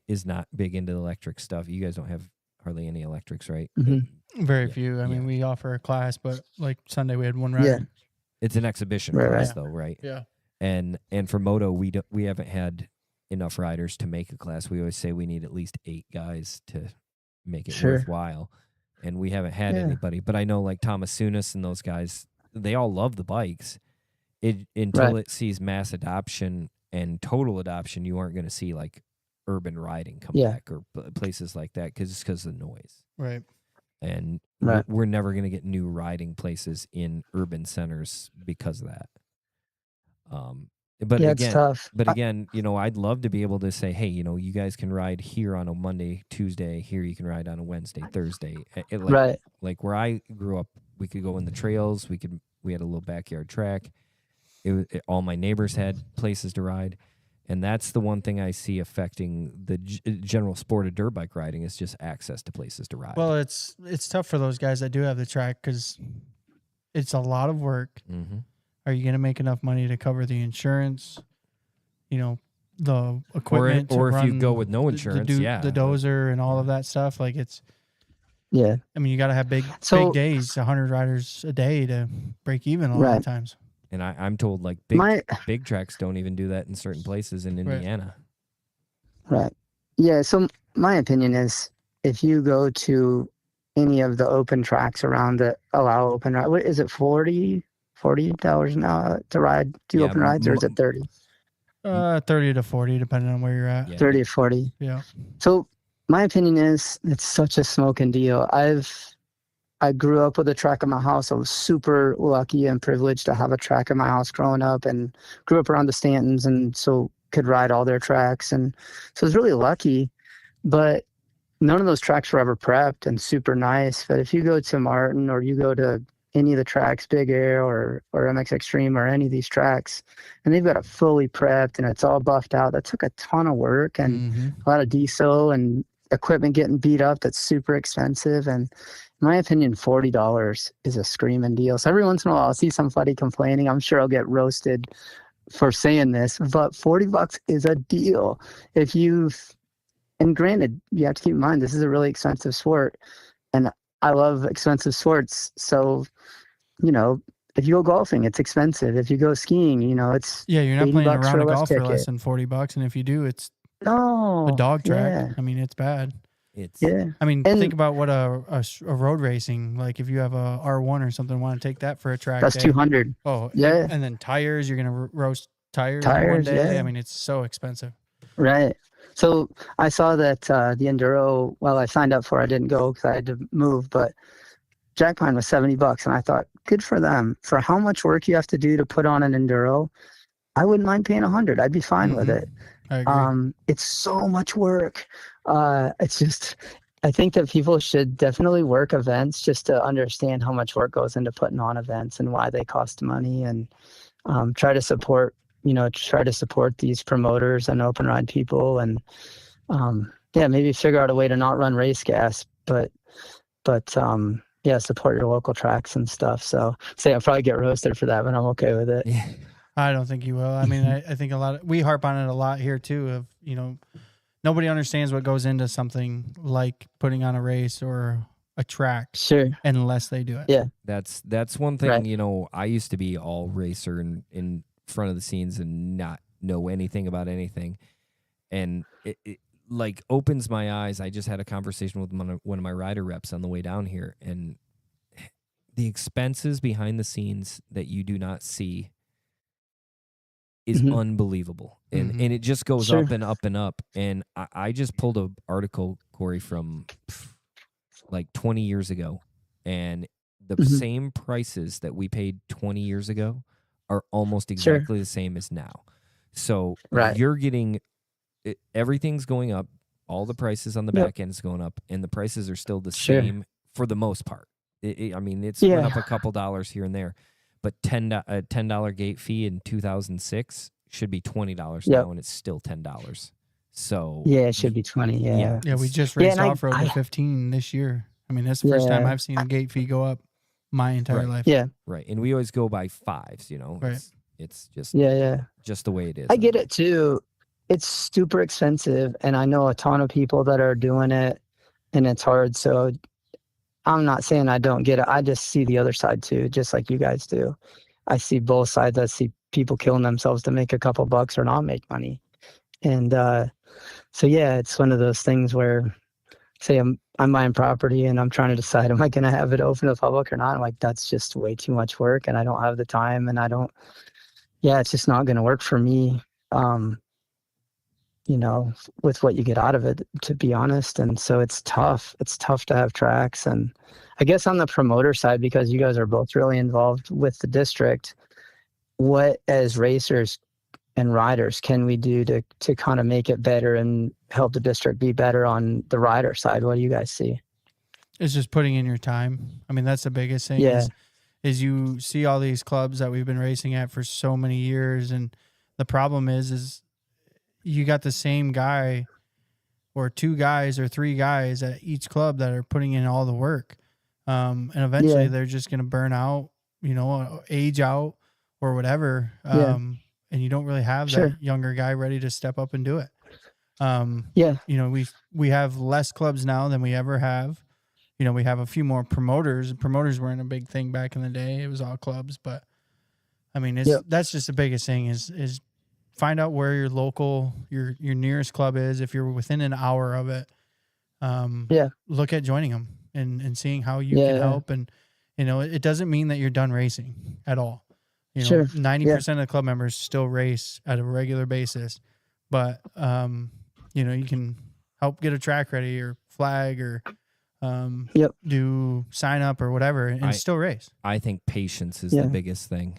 is not big into electric stuff. You guys don't have hardly any electrics, right? Very Yeah, few. I yeah. mean, we offer a class, but like Sunday we had one ride. Yeah. It's an exhibition Right, class, right. though, right? Yeah. And for moto, we haven't had enough riders to make a class. We always say we need at least 8 guys to make it Sure. worthwhile, and we haven't had anybody. But I know like Thomas Sunis and those guys, they all love the bikes. Until Right. it sees mass adoption and total adoption, you aren't going to see like urban riding come Yeah. back or places like that because of the noise. Right. And Right. we're never going to get new riding places in urban centers because of that. But Yeah, it's again, tough. you know, I'd love to be able to say, hey, you know, you guys can ride here on a Monday, Tuesday. Here you can ride on a Wednesday, Thursday. Right. Like where I grew up, we could go in the trails. We had a little backyard track. All my neighbors had places to ride. And that's the one thing I see affecting the general sport of dirt bike riding is just access to places to ride. Well, it's tough for those guys that do have the track because it's a lot of work. Mm-hmm. Are you going to make enough money to cover the insurance? You know, the equipment, or to if you run go with no insurance, the dozer and all of that stuff. Like Yeah. I mean, you got to have big days, 100 riders a day to break even a lot of times. And I'm told like big tracks don't even do that in certain places in Indiana. Right. Yeah. So my opinion is if you go to any of the open tracks around that allow open ride, what is it, $40 an hour to ride, do open rides, or is it 30? 30 to 40, depending on where you're at. Yeah. 30 to 40. Yeah. So my opinion is it's such a smoking deal. I grew up with a track in my house. I was super lucky and privileged to have a track in my house growing up, and grew up around the Stantons, and so could ride all their tracks. And so I was really lucky, but none of those tracks were ever prepped and super nice. But if you go to Martin or you go to any of the tracks, Big Air or MX Extreme or any of these tracks, and they've got it fully prepped and it's all buffed out, that took a ton of work and a lot of diesel and equipment getting beat up that's super expensive. And in my opinion, $40 is a screaming deal. So every once in a while I'll see somebody complaining. I'm sure I'll get roasted for saying this, but $40 is a deal. And granted, you have to keep in mind, this is a really expensive sport, and I love expensive sports. So, you know, if you go golfing, it's expensive. If you go skiing, you know, it's you're not playing a $80 round of for a golf for ticket. less than $40, and if you do, it's No, a dog track. Yeah. I mean, it's bad. Yeah. I mean, And- think about what a road racing, like if you have a R1 or something, want to take that for a track That's day. 200. Oh, Yeah. And then tires, you're going to roast tires in one day. Yeah. I mean, it's so expensive. Right. So I saw that the Enduro, well, I signed up for it. I didn't go because I had to move, but Jack Pine was $70. And I thought, good for them. For how much work you have to do to put on an Enduro, I wouldn't mind paying $100. I'd be fine with it. I agree. It's so much work. It's just, I think that people should definitely work events just to understand how much work goes into putting on events and why they cost money, and try to support these promoters and open ride people, and maybe figure out a way to not run race gas, but support your local tracks and stuff. So I'll probably get roasted for that, but I'm okay with it. Yeah. I don't think you will. I mean, I think we harp on it a lot here too, of, you know, nobody understands what goes into something like putting on a race or a track. Sure. Unless they do it. Yeah. That's one thing, Right. you know, I used to be all racer and in front of the scenes and not know anything about anything. And it like opens my eyes. I just had a conversation with one of my rider reps on the way down here, and the expenses behind the scenes that you do not see is unbelievable. And it just goes Sure. up and up and up. And I just pulled an article, Corey, from like 20 years ago, and the same prices that we paid 20 years ago are almost exactly the same as now. So you're getting everything's going up. All the prices on the back end is going up, and the prices are still the same for the most part. I mean, it's went up a couple dollars here and there, but a $10 gate fee in 2006 should be $20 Yep. now, and it's still $10. So Yeah, it should be 20. Yeah. Yeah, we just Yeah, raced and off-road to 15 this year. I mean, that's the first time Yeah. I've seen a gate fee go up my entire Right. life. Yeah. right, and we always go by fives. Right. It's just Yeah. just the way it is. I get it too. It's super expensive, and I know a ton of people that are doing it, and it's hard. So I'm not saying I don't get it. I just see the other side too, just like you guys do. I see both sides. I see people killing themselves to make a couple bucks or not make money. And so yeah, it's one of those things where, say I'm buying property and I'm trying to decide, am I going to have it open to the public or not? I'm like, that's just way too much work, and I don't have the time, and it's just not going to work for me. With what you get out of it, to be honest. And so it's tough. It's tough to have tracks. And I guess on the promoter side, because you guys are both really involved with the district, what as racers and riders can we do to kind of make it better and help the district be better on the rider side? What do you guys see? It's just putting in your time. I mean, that's the biggest thing. Yeah. Is you see all these clubs that we've been racing at for so many years, and the problem is you got the same guy or two guys or three guys at each club that are putting in all the work. And eventually they're just going to burn out, age out or whatever. And you don't really have that younger guy ready to step up and do it. We have less clubs now than we ever have. We have a few more promoters. Promoters weren't a big thing back in the day. It was all clubs, but I mean, that's just the biggest thing is find out where your local, your nearest club is. If you're within an hour of it, look at joining them and seeing how you can help. And, it doesn't mean that you're done racing at all. 90% of the club members still race at a regular basis, but, you can help get a track ready or flag or, do sign up or whatever and still race. I think patience is the biggest thing.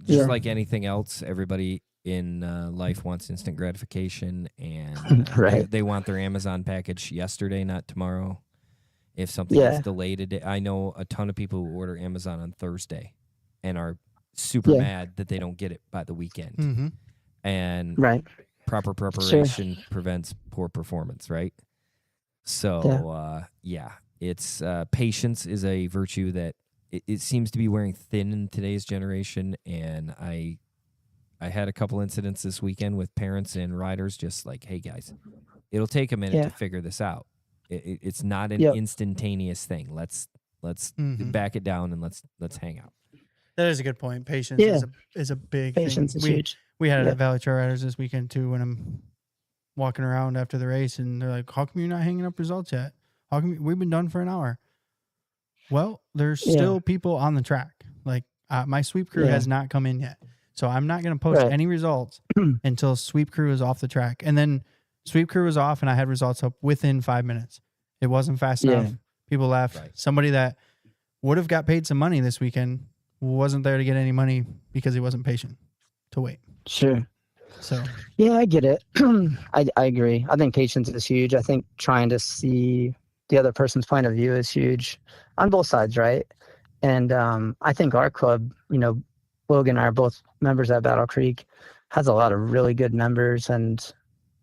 Just like anything else, everybody in life wants instant gratification, and they want their Amazon package yesterday, not tomorrow. If something is delayed a day, I know a ton of people who order Amazon on Thursday and are super mad that they don't get it by the weekend. Mm-hmm. And proper preparation prevents poor performance, right? So, it's patience is a virtue that it seems to be wearing thin in today's generation. And I had a couple incidents this weekend with parents and riders just like, hey, guys, it'll take a minute to figure this out. It's not an instantaneous thing. Let's back it down and let's hang out. That is a good point. Patience is a big Patience thing. is huge. We had it at Valley Trail Riders this weekend too when I'm walking around after the race and they're like, how come you're not hanging up results yet? How come we've been done for an hour? Well, there's still people on the track. Like my sweep crew has not come in yet. So I'm not going to post any results until sweep crew is off the track. And then sweep crew was off and I had results up within 5 minutes. It wasn't fast enough. People left. Right. Somebody that would have got paid some money this weekend wasn't there to get any money because he wasn't patient to wait. Sure. So yeah, I get it. I agree. I think patience is huge. I think trying to see the other person's point of view is huge on both sides, right? And I think our club, Logan and I are both members at Battle Creek, has a lot of really good members and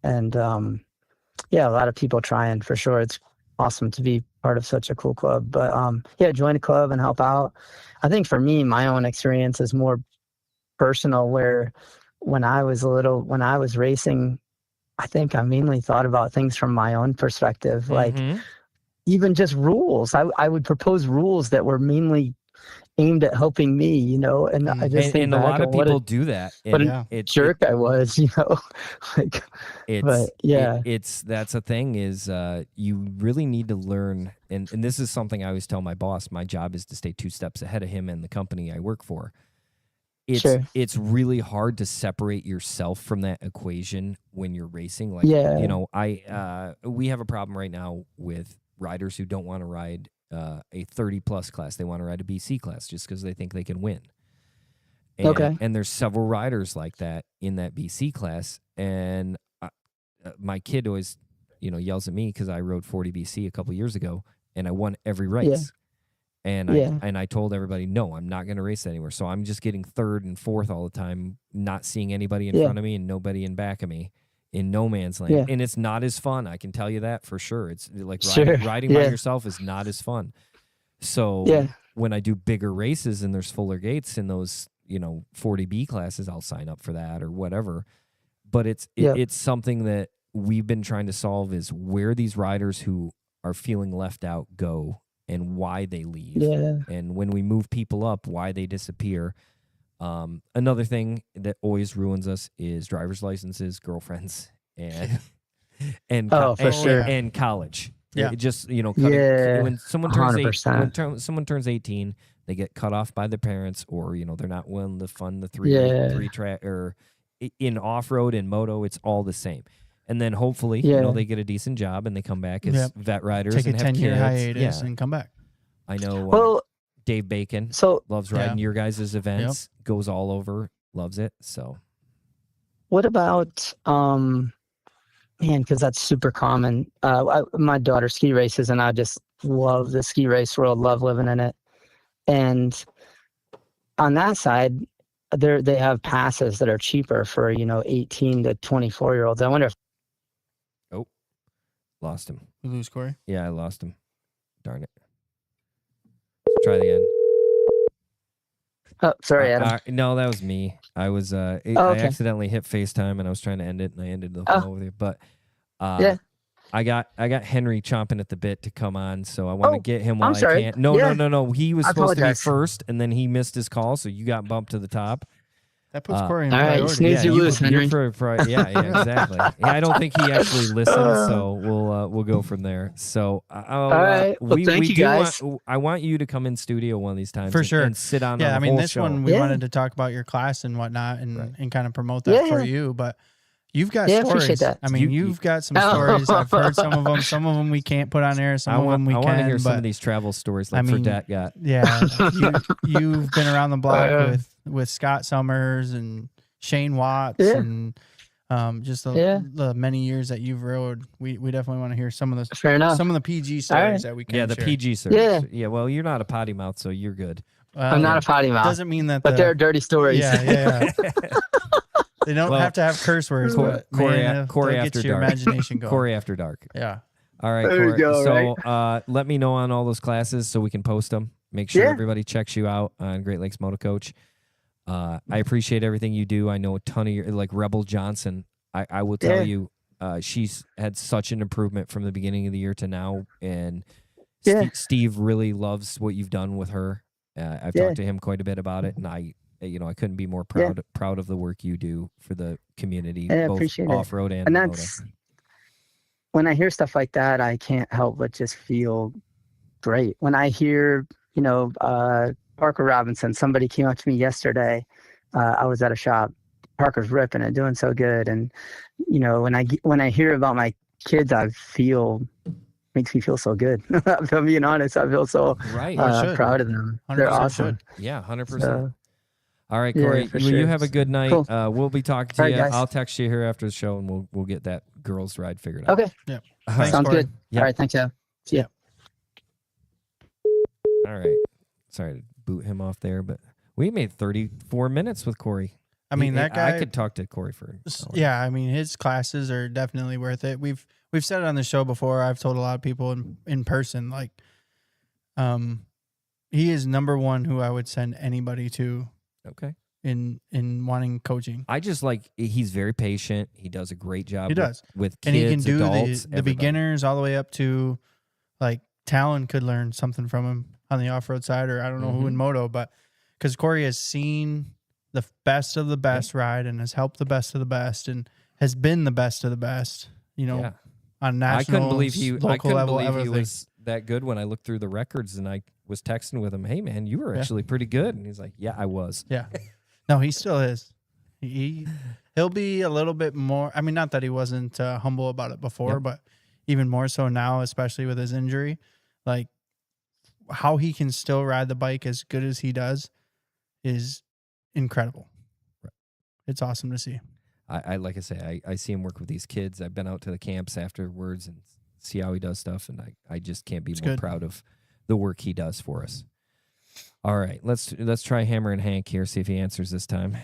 a lot of people trying for sure. It's awesome to be part of such a cool club. But join a club and help out. I think for me, my own experience is more personal, where when I was racing, I think I mainly thought about things from my own perspective, like even just rules. I would propose rules that were mainly aimed at helping me, and I just think and a lot of people do that. What a jerk I was, like. That's a thing is you really need to learn, and this is something I always tell my boss. My job is to stay 2 steps ahead of him and the company I work for. It's really hard to separate yourself from that equation when you're racing. Like, we have a problem right now with riders who don't want to ride a 30-plus class. They want to ride a BC class just because they think they can win. And there's several riders like that in that BC class. And my kid always, yells at me because I rode 40 BC a couple years ago, and I won every race. And I told everybody, no, I'm not going to race that anymore. So I'm just getting third and fourth all the time, not seeing anybody in front of me and nobody in back of me in no man's land. And it's not as fun. I can tell you that for sure. It's like riding by yourself is not as fun. So when I do bigger races and there's fuller gates in those, 40B classes, I'll sign up for that or whatever. But it's something that we've been trying to solve, is where these riders who are feeling left out go and why they leave. And when we move people up, why they disappear. Another thing that always ruins us is driver's licenses, girlfriends, and and college. Yeah. It just, when someone turns 100%. when someone turns 18, they get cut off by their parents, or they're not willing to fund the three track, or in off-road and moto, it's all the same. And then hopefully, they get a decent job and they come back as vet riders, take and a have 10-year kids. hiatus and come back. I know. Well, Dave Bacon loves riding your guys' events. Goes all over, loves it. So, what about because that's super common. My daughter ski races, and I just love the ski race world. Love living in it. And on that side, they have passes that are cheaper for 18 to 24-year-olds. I wonder if lost him. You lose Corey? Yeah, I lost him. Darn it. Let's try it again. Oh, sorry, Adam. No, that was me. I was I accidentally hit FaceTime and I was trying to end it, and I ended the whole over there. But I got Henry chomping at the bit to come on, so I want to get him while I can. No. He was supposed to be first, and then he missed his call, so you got bumped to the top. That puts Corey in all priority. right, snooze you lose, Henry. Yeah, exactly. I don't think he actually listened, so we'll go from there. So, all right. Well, thank you guys. I want you to come in studio one of these times for sure and sit on. Yeah, I mean, this show. one we wanted to talk about your class and whatnot, and kind of promote that for you, but. You've got stories. Appreciate that. I mean, you've got some stories. I've heard some of them. Some of them we can't put on air. Some of them we can. I want to hear some of these travel stories like Fredette got. Yeah. You've been around the block with Scott Summers and Shane Watts and just the many years that you've rode. We definitely want to hear some of the PG stories that we can the share. PG stories. Yeah. Well, you're not a potty mouth, so you're good. I'm not a potty mouth. Doesn't mean that. But they're dirty stories. Yeah. They don't have to have curse words, but Corey get after your dark. imagination going. Corey after dark. Yeah. All right, There Corey. you go, So let me know on all those classes so we can post them. Make sure everybody checks you out on Great Lakes Moto Coach. I appreciate everything you do. I know a ton of your, like Rebel Johnson. I will tell you, she's had such an improvement from the beginning of the year to now, and Steve really loves what you've done with her. I've talked to him quite a bit about it, and I couldn't be more proud of the work you do for the community, both off-road and that's moto. When I hear stuff like that, I can't help but just feel great. When I hear, Parker Robinson, somebody came up to me yesterday. I was at a shop. Parker's ripping it, doing so good. And, when I hear about my kids, makes me feel so good. If I'm being honest, I feel so proud of them. They're awesome. Yeah, 100%. All right, Corey. You have a good night. Cool. We'll be talking to you. Guys. I'll text you here after the show, and we'll get that girls' ride figured out. Okay. Yeah. Sounds good. Yep. All right. Thanks, Al. See ya. All right. Sorry to boot him off there, but we made 34 minutes with Corey. I mean, that guy. I could talk to Corey for. Yeah, I mean, his classes are definitely worth it. We've said it on the show before. I've told a lot of people in person, like, he is number one who I would send anybody to. Okay. In wanting coaching, I just he's very patient. He does a great job. He does with kids, and he can do adults, the beginners all the way up to like Talon could learn something from him on the off-road side, or I don't know who in moto, but because Corey has seen the best of the best ride and has helped the best of the best and has been the best of the best, on national, I couldn't believe he level, was that good when I looked through the records, and I was texting with him, hey man, you were actually pretty good. And he's like, yeah, I was. Yeah. No, he still is. He'll be a little bit more. I mean, not that he wasn't humble about it before, but even more so now, especially with his injury, like how he can still ride the bike as good as he does is incredible. Right. It's awesome to see. I like I say, I see him work with these kids. I've been out to the camps afterwards and see how he does stuff, and I just can't be more proud of the work he does for us. All right, let's try Hammer and Hank here. See if he answers this time.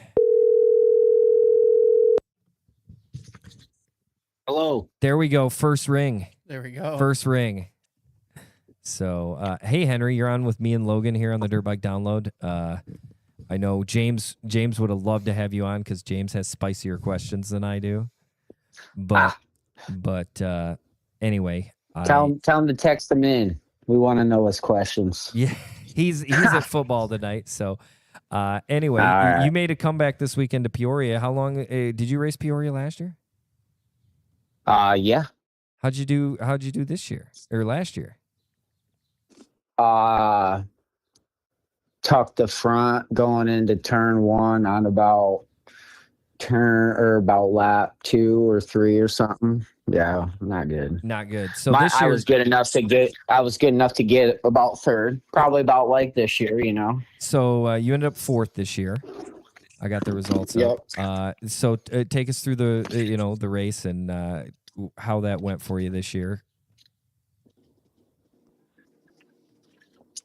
Hello. There we go. First ring. There we go. First ring. So, hey Henry, you're on with me and Logan here on the Dirtbike Download. I know James would have loved to have you on because James has spicier questions than I do. But anyway, Tell him to text him in. We want to know his questions. Yeah, he's at football tonight. So anyway, right. you made a comeback this weekend to Peoria. How long did you race Peoria last year? Yeah. How'd you do this year or last year? Tucked the front going into turn 1 on about lap 2 or 3 or something. Yeah, not good. Not good. So this year I was good enough to get about third, probably about like this year, you know. So you ended up fourth this year. I got the results up. So take us through the the race and how that went for you this year.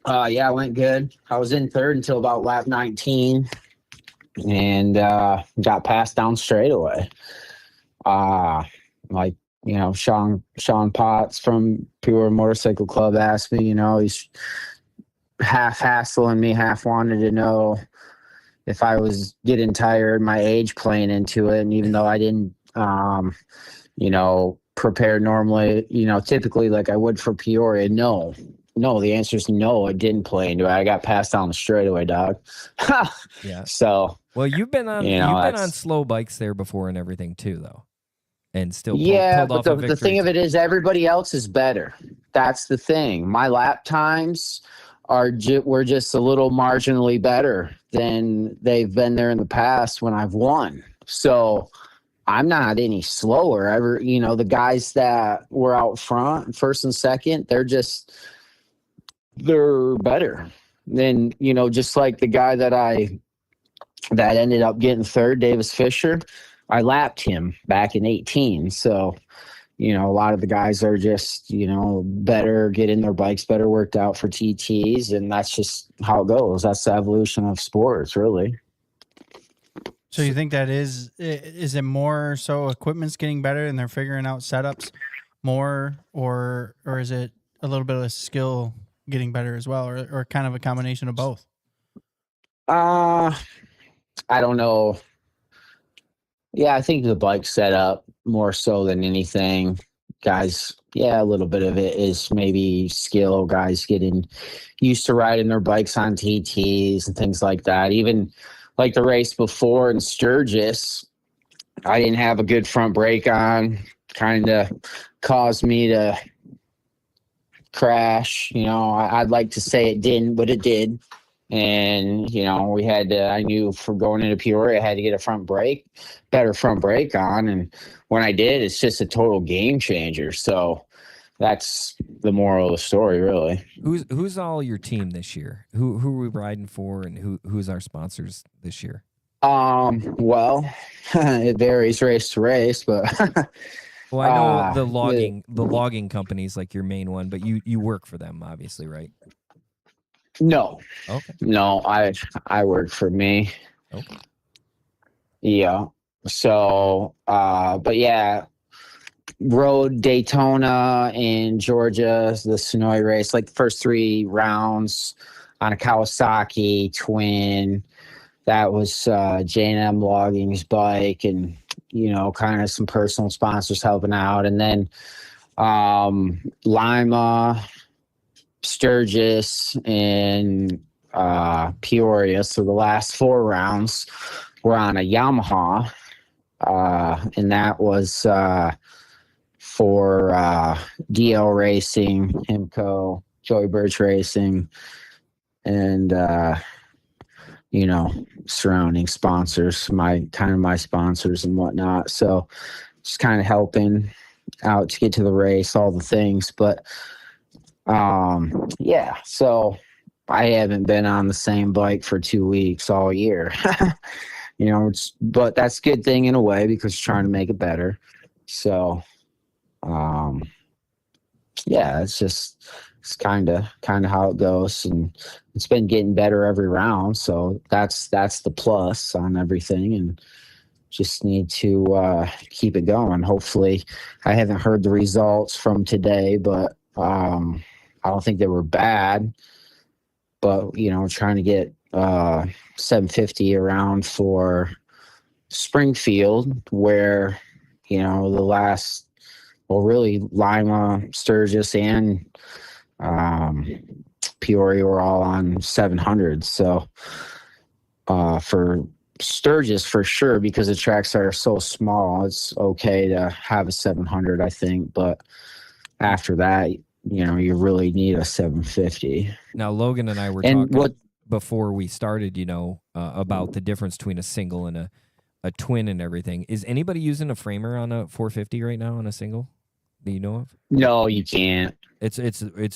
Yeah, it went good. I was in third until about lap 19 and got passed down straightaway. Like, you know, Sean Potts from Pure Motorcycle Club asked me, you know, he's half hassling me, half wanted to know if I was getting tired, my age playing into it. And even though I didn't, prepare normally, typically like I would for Peoria, no, the answer is no, it didn't play into it. I got passed down the straightaway, dog. Yeah. So, well, you've been on slow bikes there before and everything too, though. And still pulled off a victory. The thing of it is everybody else is better. That's the thing. My lap times were just a little marginally better than they've been there in the past when I've won. So I'm not any slower. The guys that were out front, first and second, they're better. Then, just like the guy that ended up getting third, Davis Fisher, I lapped him back in 18. So, a lot of the guys are just, better, getting their bikes better worked out for TTs. And that's just how it goes. That's the evolution of sports, really. So you think that is it more so equipment's getting better and they're figuring out setups more, or is it a little bit of skill getting better as well, or kind of a combination of both? I don't know. Yeah, I think the bike setup more so than anything. Guys, yeah, a little bit of it is maybe skill, guys getting used to riding their bikes on TTs and things like that. Even like the race before in Sturgis, I didn't have a good front brake on, kind of caused me to crash. I'd like to say it didn't, but it did. And, I knew for going into Peoria, I had to get a better front brake on. And when I did, it's just a total game changer. So that's the moral of the story, really. Who's all your team this year? Who are we riding for, and who's our sponsors this year? Well, it varies race to race, but well, I know the logging company's like your main one, but you work for them, obviously, right? No. Okay. No, I work for me. Okay. Yeah. So, but yeah, rode Daytona and Georgia, the Sonoy race, like the first 3 rounds on a Kawasaki twin. That was J&M Logging's bike, and kind of some personal sponsors helping out. And then Lima, Sturgis, and Peoria. So the last 4 rounds were on a Yamaha, and that was for DL Racing, Himco, Joey Birch Racing, and surrounding sponsors, my sponsors and whatnot. So just kind of helping out to get to the race, all the things. But yeah, so I haven't been on the same bike for 2 weeks all year. But that's a good thing in a way because trying to make it better. So yeah, it's kind of how it goes, and it's been getting better every round. So that's the plus on everything, and just need to keep it going. Hopefully, I haven't heard the results from today, but I don't think they were bad. But trying to get 750 around for Springfield, where the last, well, really Lima, Sturgis, and Peoria were all on 700. So for Sturgis, for sure, because the tracks are so small, it's okay to have a 700, I think. But after that, you really need a 750. Now, Logan and I were talking before we started, about the difference between a single and a twin and everything. Is anybody using a framer on a 450 right now on a single that you know of? No, you can't. It's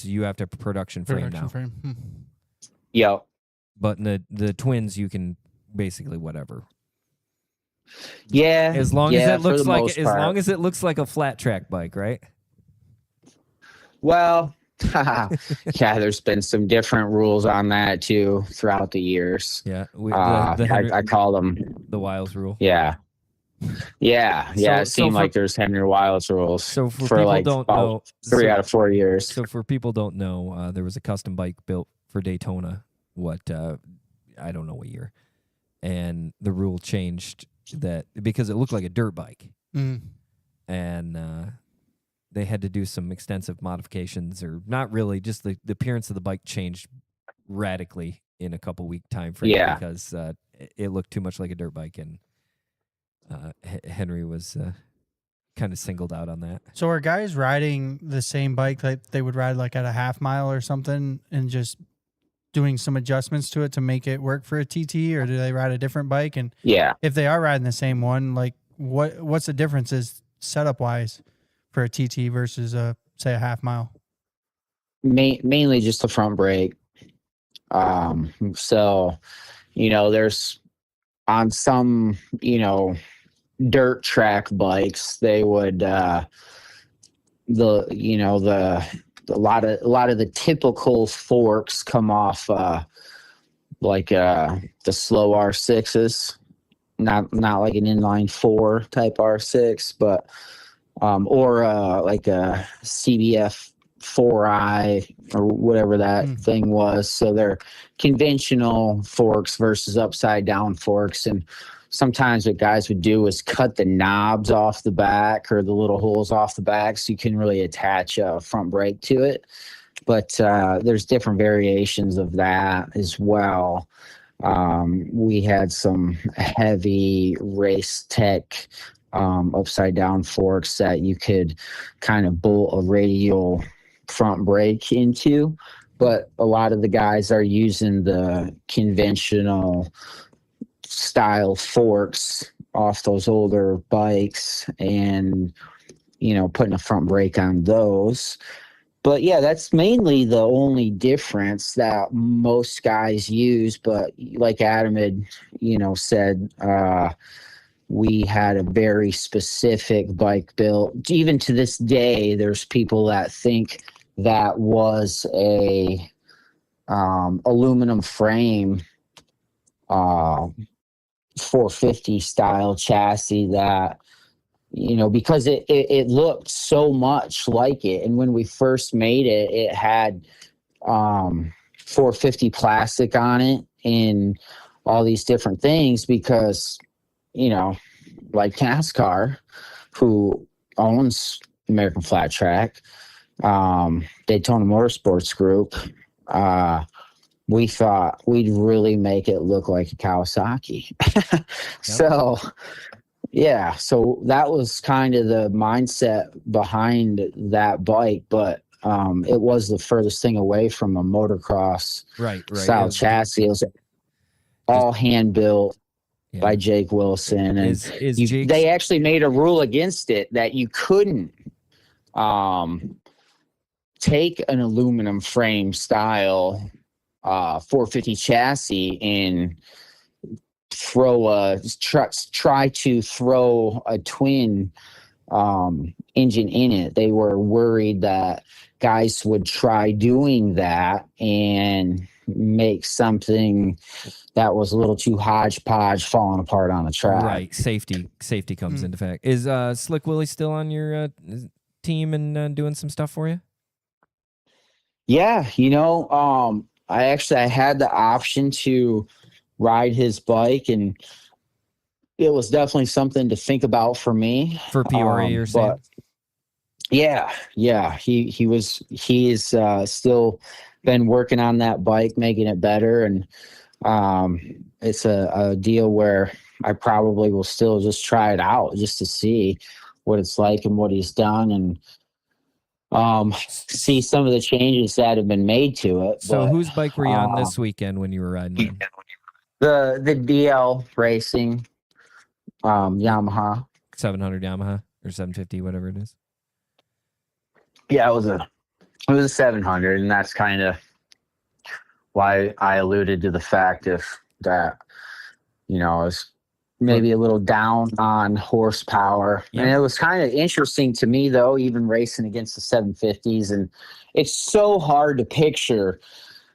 you have to have a production frame now. Yep. But in the twins, you can basically whatever. Yeah. As long as it looks like a flat track bike, right? Well, yeah, there's been some different rules on that too throughout the years. Yeah, I call them the Wiles rule. Yeah. It seemed like there's Henry Wiles rules. So for people like don't know, 3 out of 4 years. So for people don't know, there was a custom bike built for Daytona. I don't know what year, and the rule changed that because it looked like a dirt bike, and they had to do some extensive modifications, or not really, just the appearance of the bike changed radically in a couple week time frame because it looked too much like a dirt bike, and Henry was kind of singled out on that. So are guys riding the same bike like they would ride like at a half mile or something and just doing some adjustments to it to make it work for a TT, or do they ride a different bike? And if they are riding the same one, like what's the differences setup wise for a TT versus say a half mile? Mainly just the front brake. So there's on some dirt track bikes, they would a lot of the typical forks come off like the slow R6s, not like an inline 4 type R6, but or like a CBF 4i or whatever that thing was. So they're conventional forks versus upside down forks. And sometimes what guys would do is cut the knobs off the back or the little holes off the back so you can really attach a front brake to it. But there's different variations of that as well. We had some heavy race tech upside down forks that you could kind of bolt a radial front brake into, but a lot of the guys are using the conventional style forks off those older bikes and putting a front brake on those. But yeah, that's mainly the only difference that most guys use. But like Adam had said, we had a very specific bike built. Even to this day, there's people that think that was a aluminum frame 450 style chassis that, because it looked so much like it. And when we first made it, it had 450 plastic on it and all these different things because, like NASCAR, who owns American Flat Track, Daytona Motorsports Group, we thought we'd really make it look like a Kawasaki. So that was kind of the mindset behind that bike, but it was the furthest thing away from a motocross style chassis. It was all hand built by Jake Wilson, and they actually made a rule against it that you couldn't take an aluminum frame style 450 chassis and try to throw a twin engine in it. They were worried that guys would try doing that and make something that was a little too hodgepodge, falling apart on the track. Right. Safety comes into fact. Is Slick Willie still on your team and doing some stuff for you? Yeah, I had the option to ride his bike, and it was definitely something to think about for me. For Pioria, you're saying? But yeah, he's still been working on that bike, making it better, and it's a deal where I probably will still just try it out just to see what it's like and what he's done, and see some of the changes that have been made to it. So whose bike were you on this weekend when you were riding? The DL Racing Yamaha 700 Yamaha or 750, whatever it is. Yeah, it was a 700, and that's kind of why I alluded to the fact that I was maybe a little down on horsepower. Yeah. And it was kind of interesting to me, though, even racing against the 750s, and it's so hard to picture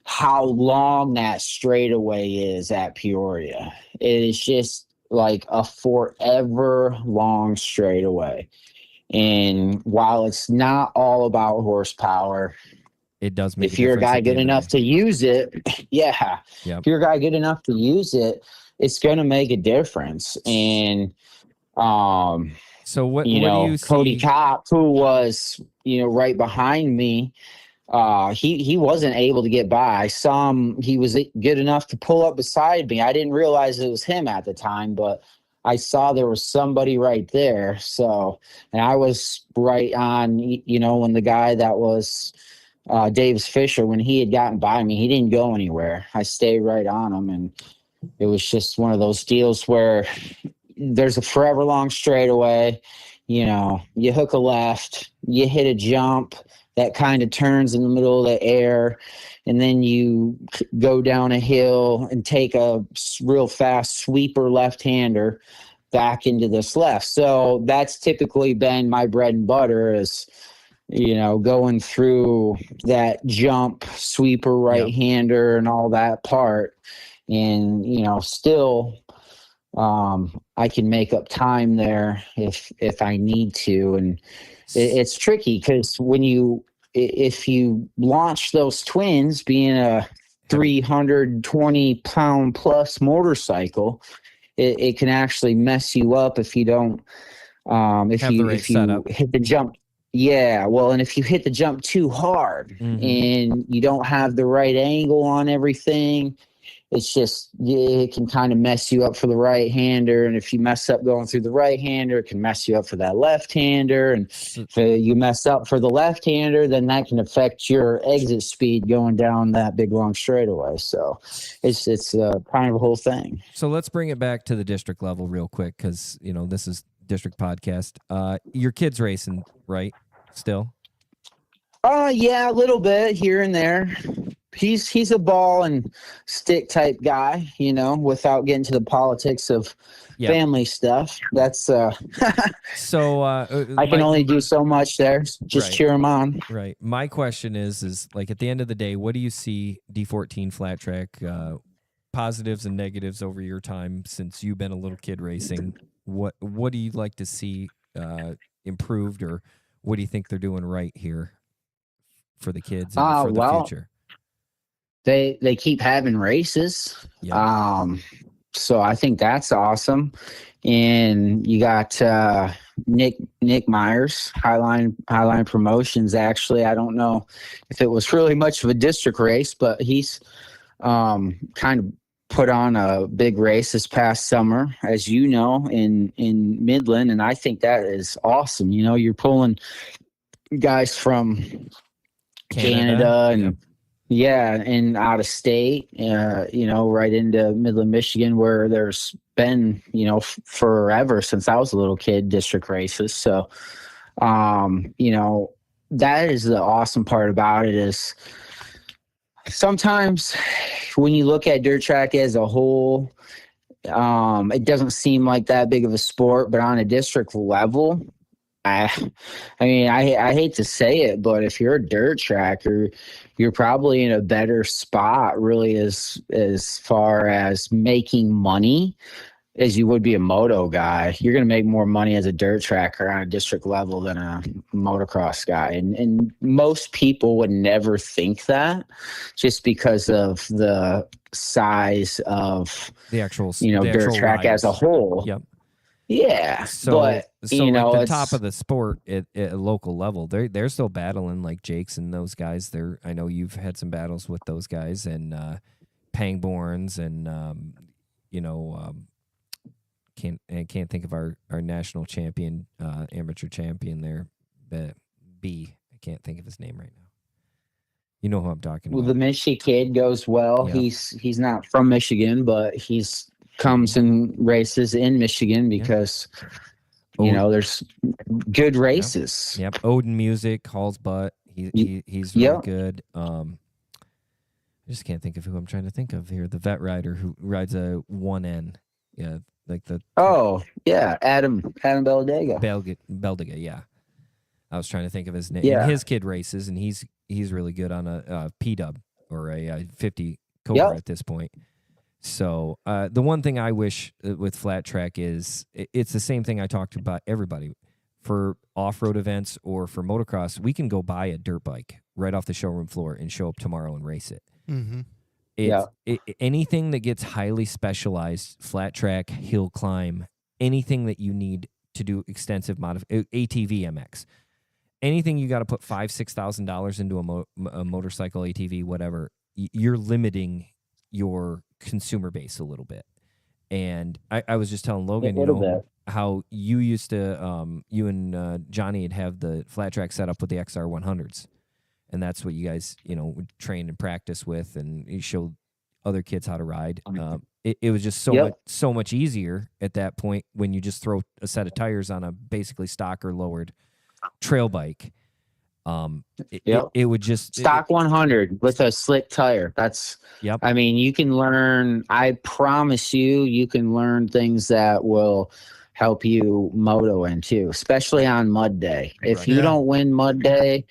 how long that straightaway is at Peoria. It is just like a forever long straightaway. And while it's not all about horsepower, it does make if you're a guy good enough to use it, if you're a guy good enough to use it, it's going to make a difference. And so what do you see? Cody Kopp, who was right behind me, he wasn't able to get by. I saw him; he was good enough to pull up beside me. I didn't realize it was him at the time, but I saw there was somebody right there. So, and I was right on, when the guy that was Davis Fisher, when he had gotten by me, he didn't go anywhere. I stayed right on him, and it was just one of those deals where there's a forever long straightaway. You hook a left, you hit a jump that kind of turns in the middle of the air, and then you go down a hill and take a real fast sweeper left-hander back into this left. So that's typically been my bread and butter, is going through that jump sweeper right-hander and all that part. And still I can make up time there if I need to. And it's tricky because if you launch those twins, being a 320 pound plus motorcycle, it can actually mess you up if you don't if you hit the jump. Yeah, well, and if you hit the jump too hard and you don't have the right angle on everything, it's just, it can kind of mess you up for the right-hander. And if you mess up going through the right-hander, it can mess you up for that left-hander. And if you mess up for the left-hander, then that can affect your exit speed going down that big, long straightaway. So it's kind of a whole thing. So let's bring it back to the district level real quick, because, this is district podcast. Your kid's racing, right? Still? Yeah, a little bit here and there. He's a ball and stick type guy, without getting to the politics of family stuff. That's so I can only do so much there. Just cheer him on. Right. My question is like, at the end of the day, what do you see D14 flat track positives and negatives over your time since you've been a little kid racing? What do you like to see improved, or what do you think they're doing right here for the kids and for the future? They keep having races. Yep. So I think that's awesome. And you got Nick Myers, Highline Promotions. Actually, I don't know if it was really much of a district race, but he's kind of put on a big race this past summer, as in Midland, and I think that is awesome. You're pulling guys from Canada and and out of state, right into Midland, Michigan, where there's been, forever since I was a little kid, district races. So, that is the awesome part about it, is sometimes when you look at dirt track as a whole, it doesn't seem like that big of a sport, but on a district level, I, I mean, I hate to say it, but if you're a dirt tracker, you're probably in a better spot, really, as far as making money as you would be a moto guy. You're going to make more money as a dirt tracker on a district level than a motocross guy. And most people would never think that, just because of the size of The actual, dirt track as a whole. Yep. Yeah. So, but, like the top of the sport at a local level, they're still battling, like Jake's and those guys. I know you've had some battles with those guys, and Pangborns, and can't think of our national champion, amateur champion there, B. I can't think of his name right now. You know who I'm talking Well, about. the Michigan kid goes well. Yeah. He's not from Michigan, but he's comes and races in Michigan because there's good races. Yep. Odin Music, Hall's Butt. He's really good. I just can't think of who I'm trying to think of here. The vet rider who rides a 1N. Yeah, like the Adam Belladega. Beldiga, yeah. I was trying to think of his name. Yeah. And his kid races, and he's really good on a P-dub or a 50 Cobra at this point. So the one thing I wish with flat track is it's the same thing I talked about everybody. For off-road events or for motocross, we can go buy a dirt bike right off the showroom floor and show up tomorrow and race it. Mm-hmm. Anything that gets highly specialized, flat track, hill climb, anything that you need to do extensive ATV MX, anything you got to put $5,000-$6,000 into a motorcycle, ATV, whatever, you're limiting your consumer base a little bit. And I was just telling Logan, how you used to, you and Johnny would have the flat track set up with the XR100s. And that's what you guys, would train and practice with, and you showed other kids how to ride. It was just so much easier at that point when you just throw a set of tires on a basically stock or lowered trail bike. It would just stock 100 with a slick tire. That's I mean, you can learn. I promise you can learn things that will help you moto in too, especially on mud day. If you don't win mud day,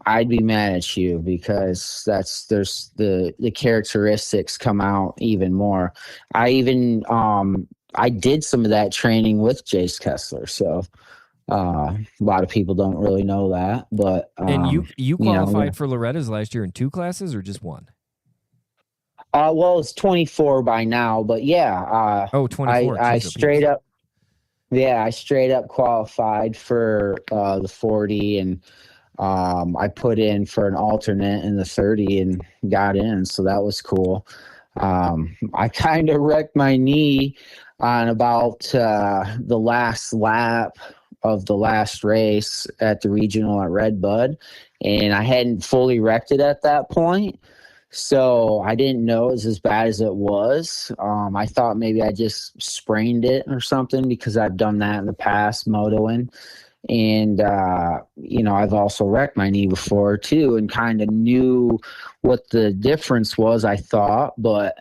I'd be mad at you, because there's the characteristics come out even more. I did some of that training with Jace Kessler, so a lot of people don't really know that. But and you qualified for Loretta's last year in 2 classes or just 1? Well, it's 24 by now, but 24. I straight up. Yeah, I straight up qualified for the 40, and I put in for an alternate in the 30 and got in, so that was cool. I kind of wrecked my knee on about the last lap of the last race at the regional at Red Bud, and I hadn't fully wrecked it at that point. So I didn't know it was as bad as it was. I thought maybe I just sprained it or something, because I've done that in the past motoing. And, I've also wrecked my knee before too, and kind of knew what the difference was, I thought. But,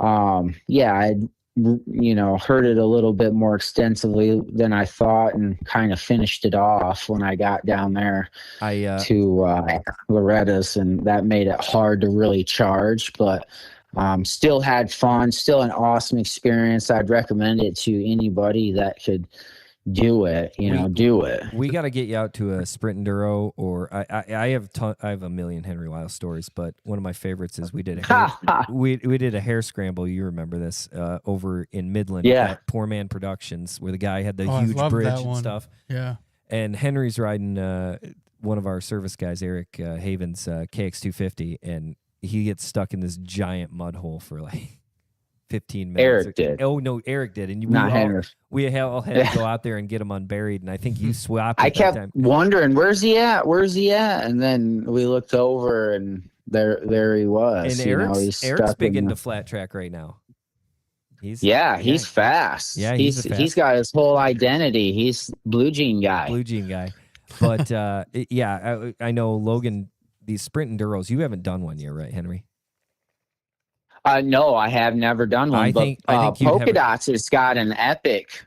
I'd, heard it a little bit more extensively than I thought, and kind of finished it off when I got down there to Loretta's, and that made it hard to really charge. But still had fun, still an awesome experience. I'd recommend it to anybody that could do it, do it. We got to get you out to a sprint enduro, or I have a million Henry Wiles stories, but one of my favorites is we did a hair scramble. You remember this over in Midland at Poor Man Productions, where the guy had the huge bridge and stuff. Yeah. And Henry's riding one of our service guys, Eric Haven's KX250, and he gets stuck in this giant mud hole for like 15 minutes. Eric did. Oh no, Eric did, and we all had to go out there and get him unburied. And I think you swapped. I kept wondering, where's he at? And then we looked over, and there he was. And Eric's big into flat track right now. He's fast. Yeah, he's got his whole identity. He's blue jean guy. But I know Logan. These sprint enduros, you haven't done one yet, right, Henry? No, I have never done one. I think Polka Dots has got an epic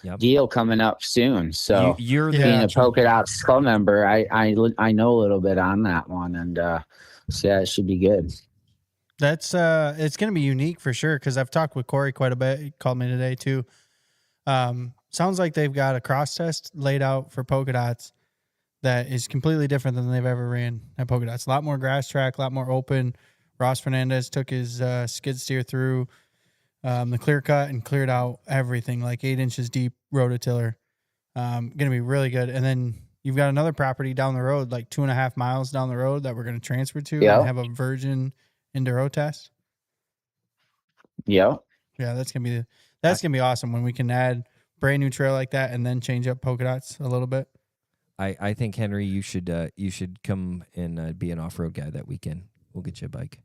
Yep. deal coming up soon. So You're Yeah. being the a Polka Dots club member, I know a little bit on that one, and so yeah, it should be good. That's it's gonna be unique for sure because I've talked with Corey quite a bit. He called me today too. Sounds like they've got a cross test laid out for Polka Dots that is completely different than they've ever ran at Polka Dots. A lot more grass track, a lot more open. Ross Fernandez took his skid steer through the clear cut and cleared out everything, like 8 inches deep rototiller. Gonna be really good. And then you've got another property down the road, like 2.5 miles down the road, that we're gonna transfer to Yeah. and have a virgin enduro test. Yeah. Yeah, that's gonna be awesome when we can add brand new trail like that and then change up Polka Dots a little bit. I think Henry, you should come and be an off road guy that weekend. We'll get you a bike.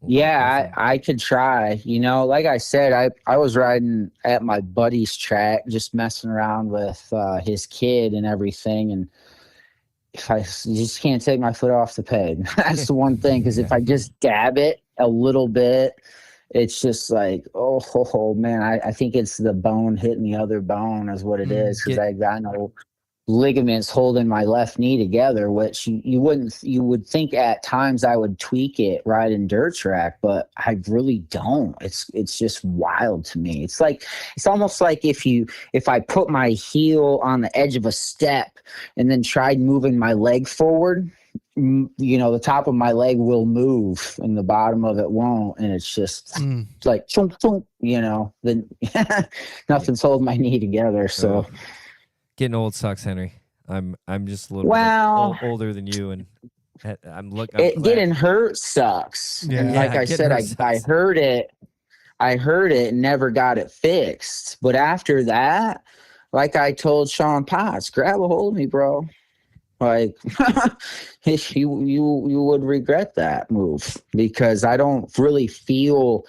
Yeah, I could try. You know, like I said, I was riding at my buddy's track, just messing around with his kid and everything, and if I just can't take my foot off the peg. That's the one thing, because if I just dab it a little bit, it's just like, oh man, I think it's the bone hitting the other bone is what it is, because I got no ligaments holding my left knee together, which you would think at times I would tweak it riding dirt track, but I really don't. It's just wild to me. It's almost like if I put my heel on the edge of a step and then tried moving my leg forward, you know, the top of my leg will move and the bottom of it won't, and it's just like chunk, chunk, you know, then nothing's holding my knee together. So getting old sucks, Henry. I'm just a little bit older than you, and I'm getting hurt sucks. Yeah. And like I said, I heard it and never got it fixed. But after that, like I told Sean Potts, grab a hold of me, bro. Like you would regret that move, because I don't really feel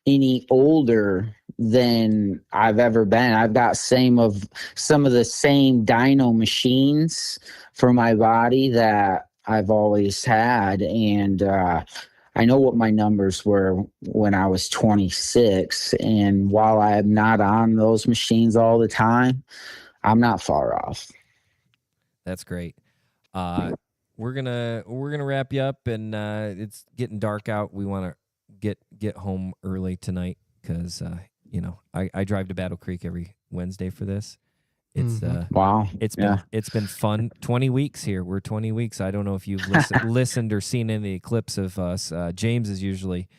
any older than I've ever been. I've got some of the same dyno machines for my body that I've always had, and I know what my numbers were when I was 26, and while I am not on those machines all the time, I'm not far off. That's great. We're gonna wrap you up, and it's getting dark out. We want to get home early tonight because you know, I drive to Battle Creek every Wednesday for this. It's wow. It's been fun. 20 weeks here. We're 20 weeks. I don't know if you've listened or seen any clips of us. James is usually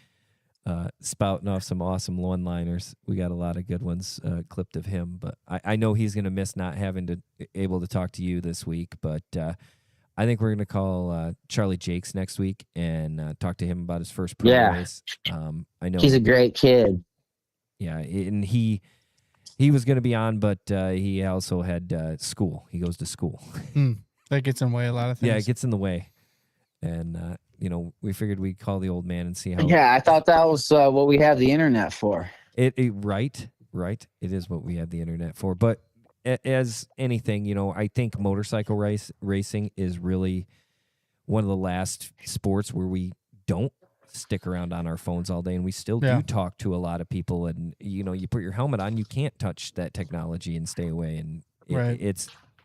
spouting off some awesome one-liners. We got a lot of good ones clipped of him, but I know he's gonna miss not having to able to talk to you this week. But I think we're going to call Charlie Jakes next week and talk to him about his first pro race. I know he's a great kid. Yeah, and he was going to be on, but he also had school. He goes to school. That gets in the way of a lot of things. Yeah, it gets in the way. And, you know, we figured we'd call the old man and see how. Yeah, I thought that was what we have the internet for. Right. It is what we have the internet for. But as anything, you know, I think motorcycle racing is really one of the last sports where we don't stick around on our phones all day, and we still do talk to a lot of people. And you know, you put your helmet on, you can't touch that technology and stay away. And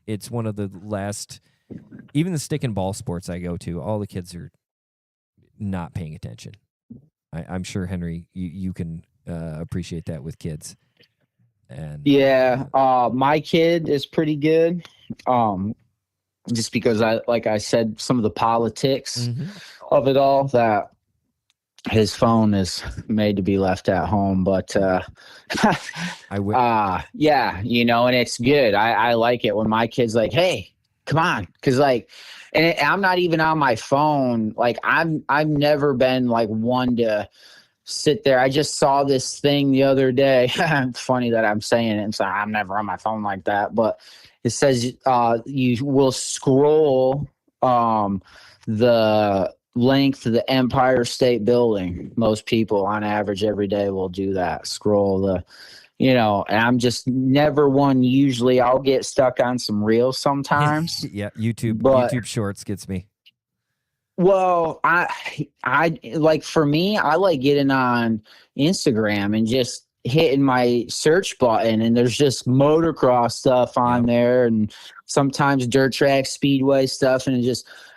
it's one of the last. Even the stick and ball sports I go to, all the kids are not paying attention. I'm sure, Henry, you can appreciate that with kids. And my kid is pretty good. Just because like I said, some of the politics of it all, that his phone is made to be left at home. But yeah, you know, and it's good. I like it when my kid's like, hey, come on, because like, and I'm not even on my phone. Like I've never been like one to sit there. I just saw this thing the other day. Funny that I'm saying it, and so I'm never on my phone like that. But it says you will scroll the length of the Empire State Building. Most people on average every day will do that. Scroll the, you know, and I'm just never one. Usually I'll get stuck on some reels sometimes. Yeah, YouTube Shorts gets me. Well, I like, for me, I like getting on Instagram and just hitting my search button and there's just motocross stuff on there, and sometimes dirt track speedway stuff, and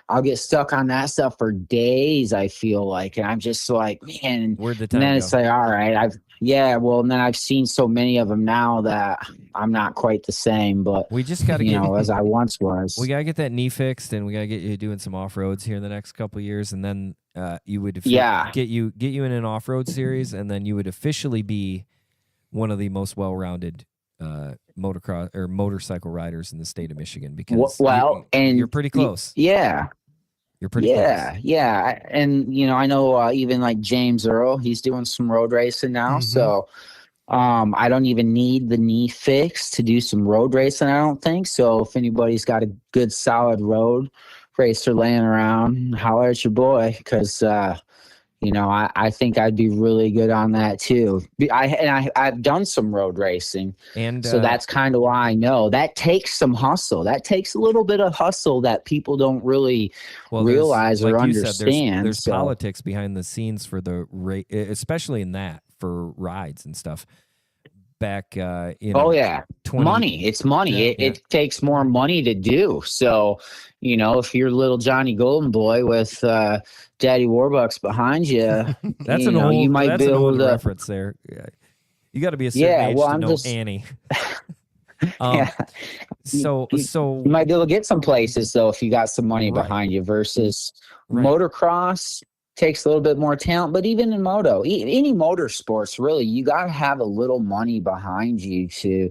I'll get stuck on that stuff for days, I feel like. And I'm just like, man. Where'd the And time then go? it's like, all right, and then I've seen so many of them now that I'm not quite the same, but We just got to you get know, as I once was. we gotta get that knee fixed, and we gotta get you doing some off roads here in the next couple of years, and then you would get you in an off road series, and then you would officially be one of the most well rounded motocross or motorcycle riders in the state of Michigan, because and you're pretty close. Yeah. You're pretty close. Yeah. And, you know, I know even like James Earl, he's doing some road racing now. So I don't even need the knee fix to do some road racing, I don't think. So if anybody's got a good solid road racer laying around, holler at your boy, because, you know, I think I'd be really good on that too. I've done some road racing, and so that's kind of why I know that takes some hustle. That takes a little bit of hustle that people don't really realize or understand. There's politics behind the scenes for the especially in that for rides and stuff. Back, money. It's money. It takes more money to do. So, you know, if you're little Johnny Golden Boy with Daddy Warbucks behind you, that's you might be able to reference there. Yeah. You got to be a certain age to know Annie. So you might be able to get some places though if you got some money behind you. Versus motocross takes a little bit more talent, but even in any motorsports, really, you got to have a little money behind you to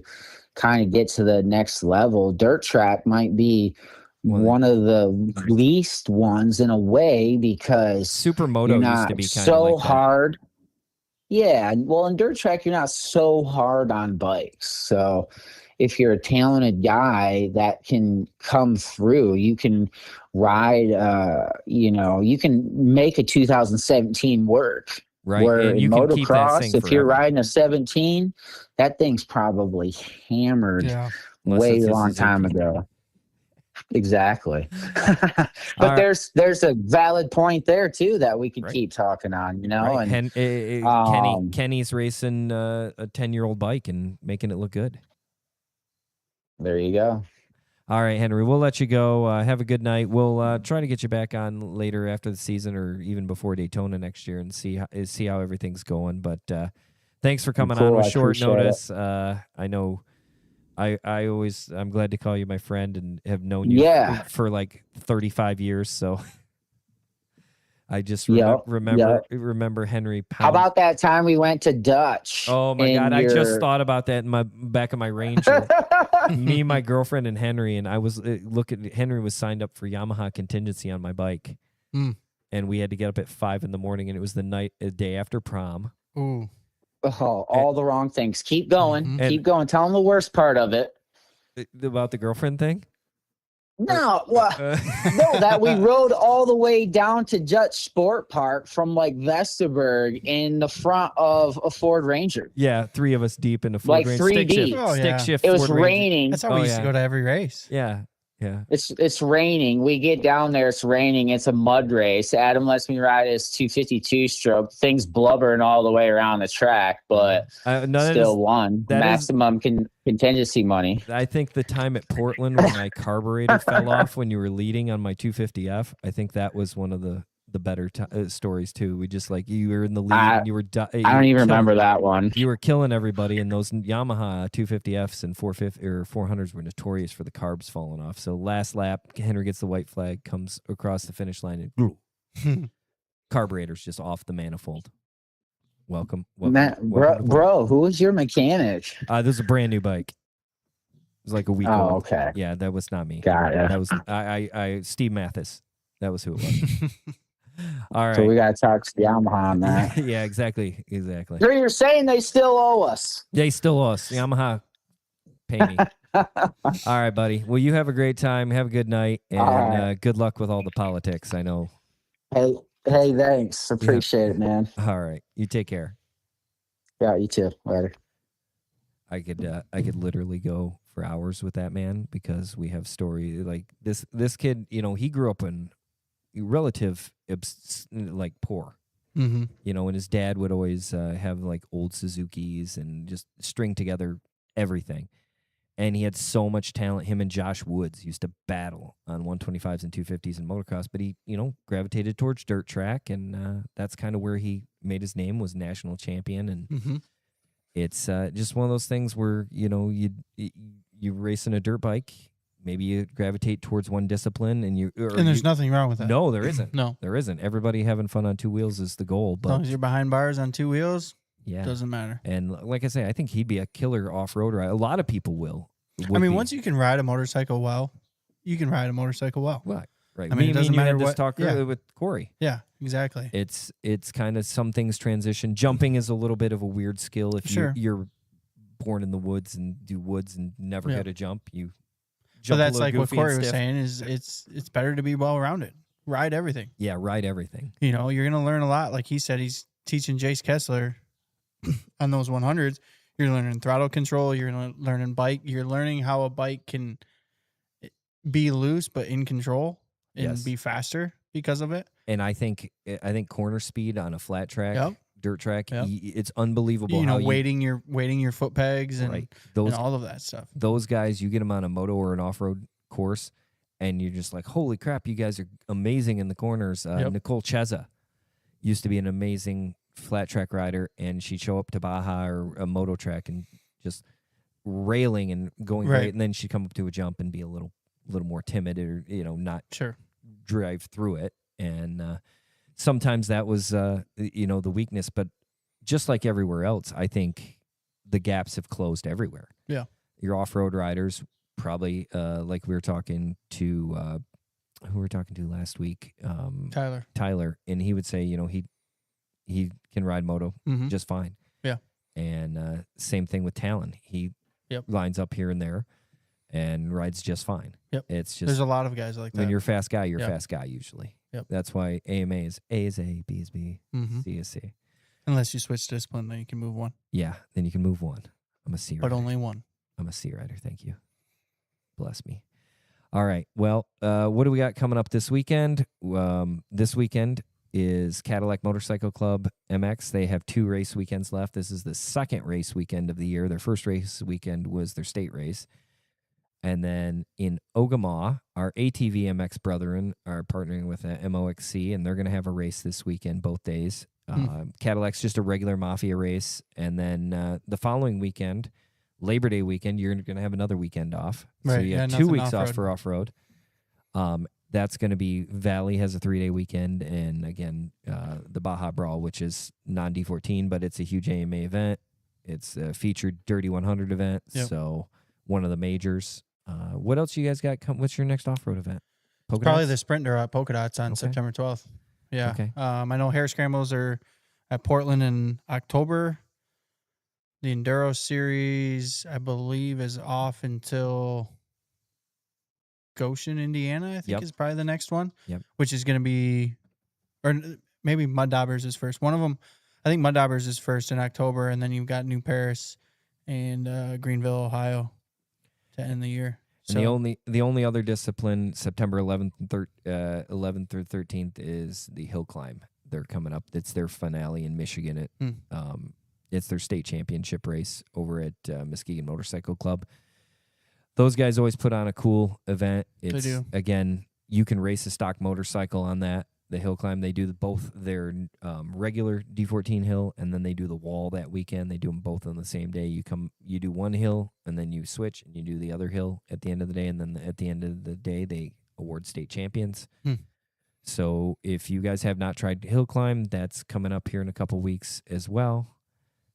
kind of get to the next level. Dirt track might be one of the least ones in a way, because Supermoto used to be kind so of like hard. Yeah, well, in dirt track, you're not so hard on bikes. So if you're a talented guy that can come through, you can ride, you can make a 2017 work. Right. Where and in you can keep that motocross, thing if forever. you're riding a 17, that thing's probably hammered way long time ago. Exactly. But there's a valid point there too that we could keep talking on, you know. And Kenny's racing a 10-year-old bike and making it look good. There you go. All right, Henry, we'll let you go. Have a good night. We'll try to get you back on later after the season or even before Daytona next year and see how everything's going. But thanks for coming on with short notice. I know I'm glad to call you my friend and have known you for like 35 years. So I just remember Henry Pound. How about that time we went to Dutch? Oh my God. I just thought about that in my back of my Ranger. Me, my girlfriend, and Henry, and I was Henry was signed up for Yamaha contingency on my bike. And we had to get up at 5 a.m, and it was the day after prom. Ooh. Oh, all the wrong things. Keep going. Keep going. Tell them the worst part of it. About the girlfriend thing? No, that we rode all the way down to Dutch Sport Park from like Vesterberg in the front of a Ford Ranger. Yeah, 3 of us deep in a Ford Ranger. 3D. Stick shift. It was Ford raining. Ranger. That's how we used to go to every race. Yeah. Yeah. It's raining. We get down there. It's raining. It's a mud race. Adam lets me ride his 252 stroke. Things blubbering all the way around the track, but still won. Maximum contingency money. I think the time at Portland when my carburetor fell off when you were leading on my 250F, I think that was one of the better stories too. We just you were in the lead and you were I don't even remember that one. You were killing everybody, and those Yamaha 250Fs and 450 or 400s were notorious for the carbs falling off. So last lap, Henry gets the white flag, comes across the finish line, and carburetor's just off the manifold. Welcome bro. Who was your mechanic? This is a brand new bike. It was like a week old. Oh, okay. Yeah, that was not me. Got it. That was I Steve Mathis. That was who it was. All right. So we got to talk to Yamaha on that. Yeah, exactly. So you're saying they still owe us? They still owe us. Yamaha, pay me. All right, buddy. Well, you have a great time. Have a good night, and good luck with all the politics. I know. Hey, thanks. Appreciate it, man. All right. You take care. Yeah, you too. Later. I could literally go for hours with that man because we have story like this kid, he grew up in relative poor. Mm-hmm. You know, and his dad would always have like old Suzukis and just string together everything. And he had so much talent. Him and Josh Woods used to battle on 125s and 250s in motocross, but he, you know, gravitated towards dirt track, and that's kind of where he made his name, was national champion. And Mm-hmm. it's just one of those things where, you know, you racing a dirt bike, maybe you gravitate towards one discipline, and there's nothing wrong with that. No, there isn't. No. There isn't. Everybody having fun on two wheels is the goal. As long But as you're behind bars on two wheels, yeah, doesn't matter. and like I say, I think he'd be a killer off-roader. A lot of people will. I mean, once you can ride a motorcycle well, you can ride a motorcycle well. What? Right. I mean, it doesn't and you matter had this what- talk yeah. earlier with Corey. Yeah, exactly. It's kind of some things transition. Jumping is a little bit of a weird skill. If Sure. you're born in the woods and do woods and never Yeah. hit a jump, you So jump a that's little like what goofy and Corey was stiff. saying is it's better to be well-rounded. Ride everything. Yeah, ride everything. You know, you're going to learn a lot. Like he said, he's teaching Jace Kessler on those 100s. You're learning throttle control. You're learning bike. You're learning how a bike can be loose but in control and Yes. be faster because of it. And I think corner speed on a flat track, Yep. dirt track, Yep. it's unbelievable You know, how weighting your foot pegs and, right. and Those all of that stuff. those guys, you get them on a moto or an off-road course, and you're just like, holy crap, you guys are amazing in the corners. Yep. Nicole Cheza used to be an amazing flat track rider, and she'd show up to Baja or a moto track and just railing and going Right. great, and then she'd come up to a jump and be a little more timid, or not Sure. drive through it. And sometimes that was the weakness, but just like everywhere else, I think the gaps have closed everywhere. Yeah. Your off-road riders probably like we were talking to who we were talking to last week, Tyler, and he would say, he can ride moto Mm-hmm. just fine. Yeah. And same thing with Talon. He Yep. lines up here and there and rides just fine. Yep. It's just There's a lot of guys like when that. you're a fast guy, you're Yep. a fast guy usually. Yep. That's why AMA is A is A, B is B, Mm-hmm. C is C. Unless you switch discipline, then you can move one, Yeah, then you can move one. I'm a C rider. but only one. I'm a C rider. Thank you. Bless me. All right. Well, what do we got coming up this weekend? This weekend is Cadillac Motorcycle Club MX. They have 2 race weekends left. This is the second race weekend of the year. Their first race weekend was their state race. And then in Ogemaw, our ATV MX brethren are partnering with MOXC, and they're going to have a race this weekend, both days. Cadillac's just a regular Mafia race. And then the following weekend, Labor Day weekend, you're going to have another weekend off. So Right, you yeah, have 2 nothing weeks off off-road. for off-road. That's going to be Valley has a 3-day weekend, and again, the Baja Brawl, which is non-D14, but it's a huge AMA event. It's a featured Dirty 100 event, Yep. so one of the majors. What else you guys got? What's your next off-road event? Polka Probably Dots? the Sprinter at Polka Dots on Okay. September 12th. Yeah. Okay. I know Hair Scrambles are at Portland in October. The Enduro Series, I believe, is off until Goshen, Indiana, I think Yep. is probably the next one. Yep. Which is going to be, or maybe Mud Daubers is first. One of them, I think Mud Daubers is first in October, and then you've got New Paris and Greenville, Ohio to end the year. And the only other discipline, September 11th and 11th through 13th, is the hill climb. They're coming up. It's their finale in Michigan. It's their state championship race over at Muskegon Motorcycle Club. Those guys always put on a cool event. It's, do. Again, you can race a stock motorcycle on that. The hill climb, they do both their regular D14 hill, and then they do the wall that weekend. They do them both on the same day. You do one hill, and then you switch, and you do the other hill at the end of the day, and then at the end of the day, they award state champions. So if you guys have not tried hill climb, that's coming up here in a couple weeks as well.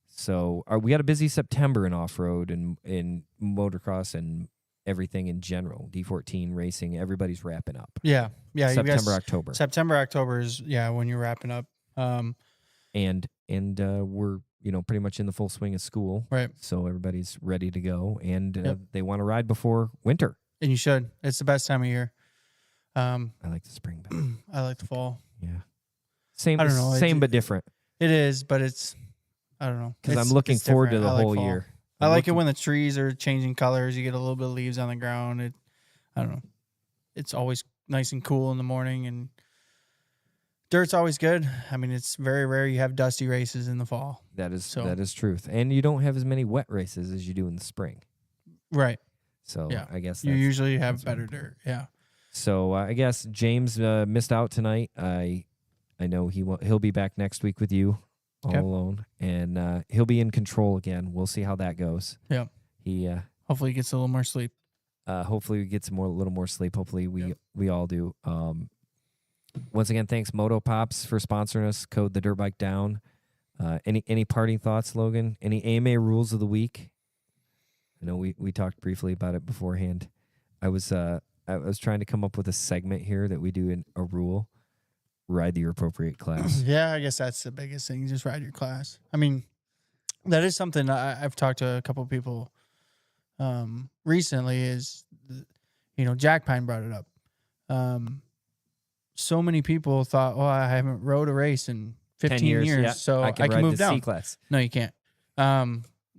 So we got a busy September in off-road and in motocross and everything in general. D14 racing, everybody's wrapping up. Yeah. Yeah. September, October. September, October is, when you're wrapping up. And we're, pretty much in the full swing of school. Right. So everybody's ready to go, and Yep. they want to ride before winter. And you should. It's the best time of year. I like the spring better. I like the fall. Yeah. Same, I don't know. same but different. It is, but it's, I don't know. Because It's- I'm looking it's forward to different. the I like whole fall. year. I I'm like looking- it when the trees are changing colors. You get a little bit of leaves on the ground. I don't know. It's always nice and cool in the morning, and Dirt's always good. I mean, it's very rare you have dusty races in the fall. That is So- that is truth. And you don't have as many wet races as you do in the spring. Right. So Yeah. I guess You that's, usually have that's really better dirt. Yeah. So I guess James missed out tonight. I know he'll be back next week with you all Okay. alone, and he'll be in control again. We'll see how that goes. Yeah. He Hopefully he gets a little more sleep. hopefully we get a little more sleep. Hopefully Yep. we all do. Once again, thanks MotoPops for sponsoring us. Code the Dirtbike down. Any parting thoughts, Logan? Any AMA rules of the week? I know we talked briefly about it beforehand. I was trying to come up with a segment here that we do in a rule. Ride your appropriate class. Yeah, I guess that's the biggest thing. Just ride your class. I mean, that is something I've talked to a couple of people recently is, Jack Pine brought it up. So many people thought, I haven't rode a race in 15 10 years, yeah, so I can ride move the C down. class. No, you can't.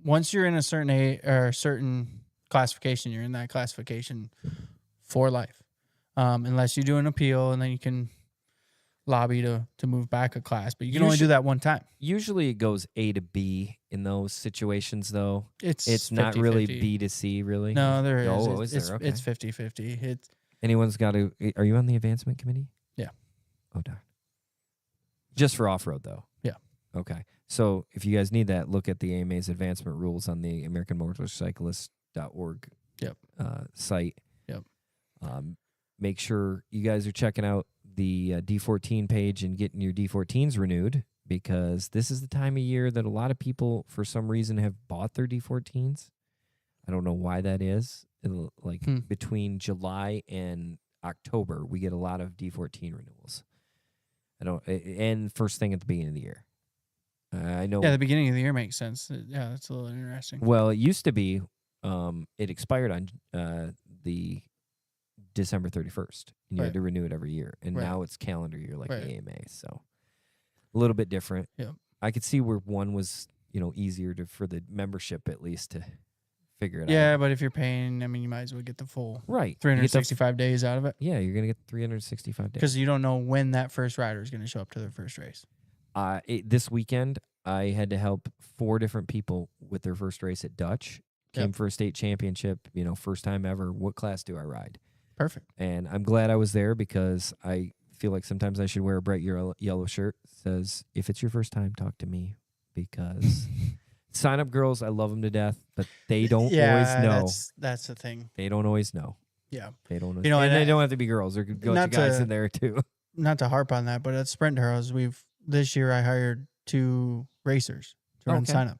Once you're in a certain age or certain classification, you're in that classification for life. Unless you do an appeal and then you can lobby to move back a class, but you can only do that one time. Usually it goes A to B in those situations, though. It's not really 50-50. B to C, really. No, there is. Oh, it's, is there? Okay. It's 50-50. It's Anyone's got to. Are you on the advancement committee? Yeah. Oh, darn. Just for off road, though. Yeah. Okay. So if you guys need that, look at the AMA's advancement rules on the AmericanMotorcyclist.org Yep. Site. Yep. Make sure you guys are checking out the D14 page and getting your D14s renewed, because this is the time of year that a lot of people, for some reason, have bought their D14s. I don't know why that is. Between July and October, we get a lot of D14 renewals. And first thing at the beginning of the year. I know. Yeah, the beginning of the year makes sense. Yeah, that's a little interesting. Well, it used to be, it expired on the December 31st, and you had Right. to renew it every year. And Right. now it's calendar year like Right. the AMA, so a little bit different. Yeah. I could see where one was, easier for the membership at least to figure it Yeah, out. but if you're paying, I mean, you might as well get the full Right. You get the- 365 days out of it, Yeah, you're going to get 365 days. because you don't know when that first rider is going to show up to their first race. This weekend, I had to help 4 different people with their first race at Dutch. Came Yep. for a state championship, first time ever. What class do I ride? Perfect. And I'm glad I was there, because I feel like sometimes I should wear a bright yellow shirt that says, if it's your first time, talk to me, because sign up girls, I love them to death, but they don't always know. That's the thing. They don't always know. Yeah. They don't know. You know, and and they I- don't have to be girls. There could go not guys to- in there too. Not to harp on that, but at Sprint Heroes, this year I hired 2 racers to run Okay. sign up.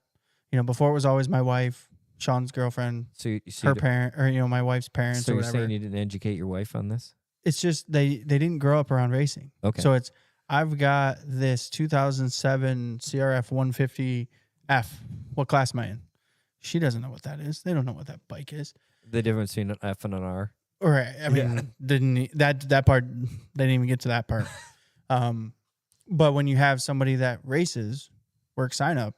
Before it was always my wife, Sean's girlfriend, So, her parent, or my wife's parents, so or you're whatever. saying you didn't educate your wife on this? It's just they didn't grow up around racing. Okay. So I've got this 2007 CRF 150F. What class am I in? She doesn't know what that is. They don't know what that bike is. The difference between an F and an R. Right. I mean, that part, they didn't even get to that part. But when you have somebody that races, work sign up,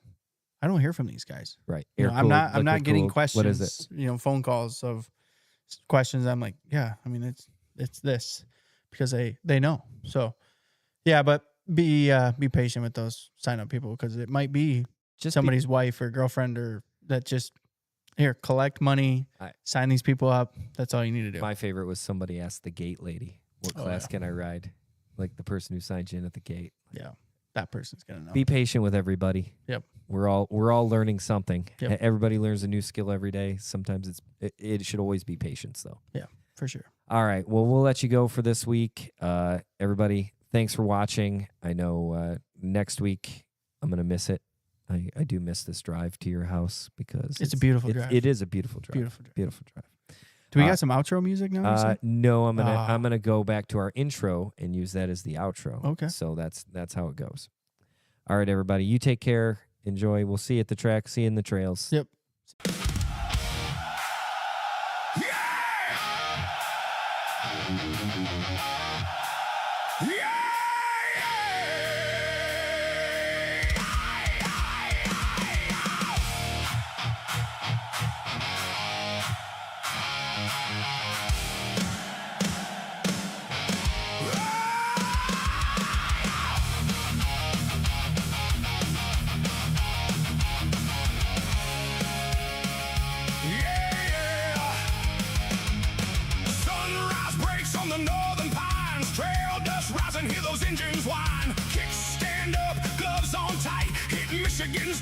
I don't hear from these guys. Right. I'm not getting questions. What is it? Phone calls of questions. I'm like, yeah, I mean, it's this, because they know. So yeah, but be patient with those sign up people, because it might be Just somebody's wife or girlfriend, or that just here, collect money, sign these people up. That's all you need to do. My favorite was somebody asked the gate lady, what class can I ride? Like the person who signed you in at the gate. Yeah. That person's going to know. Be patient with everybody. Yep. We're all learning something. Yep. Everybody learns a new skill every day. Sometimes it should always be patience, though. Yeah, for sure. All right. Well, we'll let you go for this week. Everybody, thanks for watching. I know next week I'm going to miss it. I do miss this drive to your house, because It's a beautiful drive. It is a beautiful drive. Beautiful drive. Beautiful drive. Do we got some outro music now? you said? No, I'm gonna Ah. I'm gonna go back to our intro and use that as the outro. Okay. So that's how it goes. All right, everybody. You take care. Enjoy. We'll see you at the track. See you in the trails. Yep. Yeah!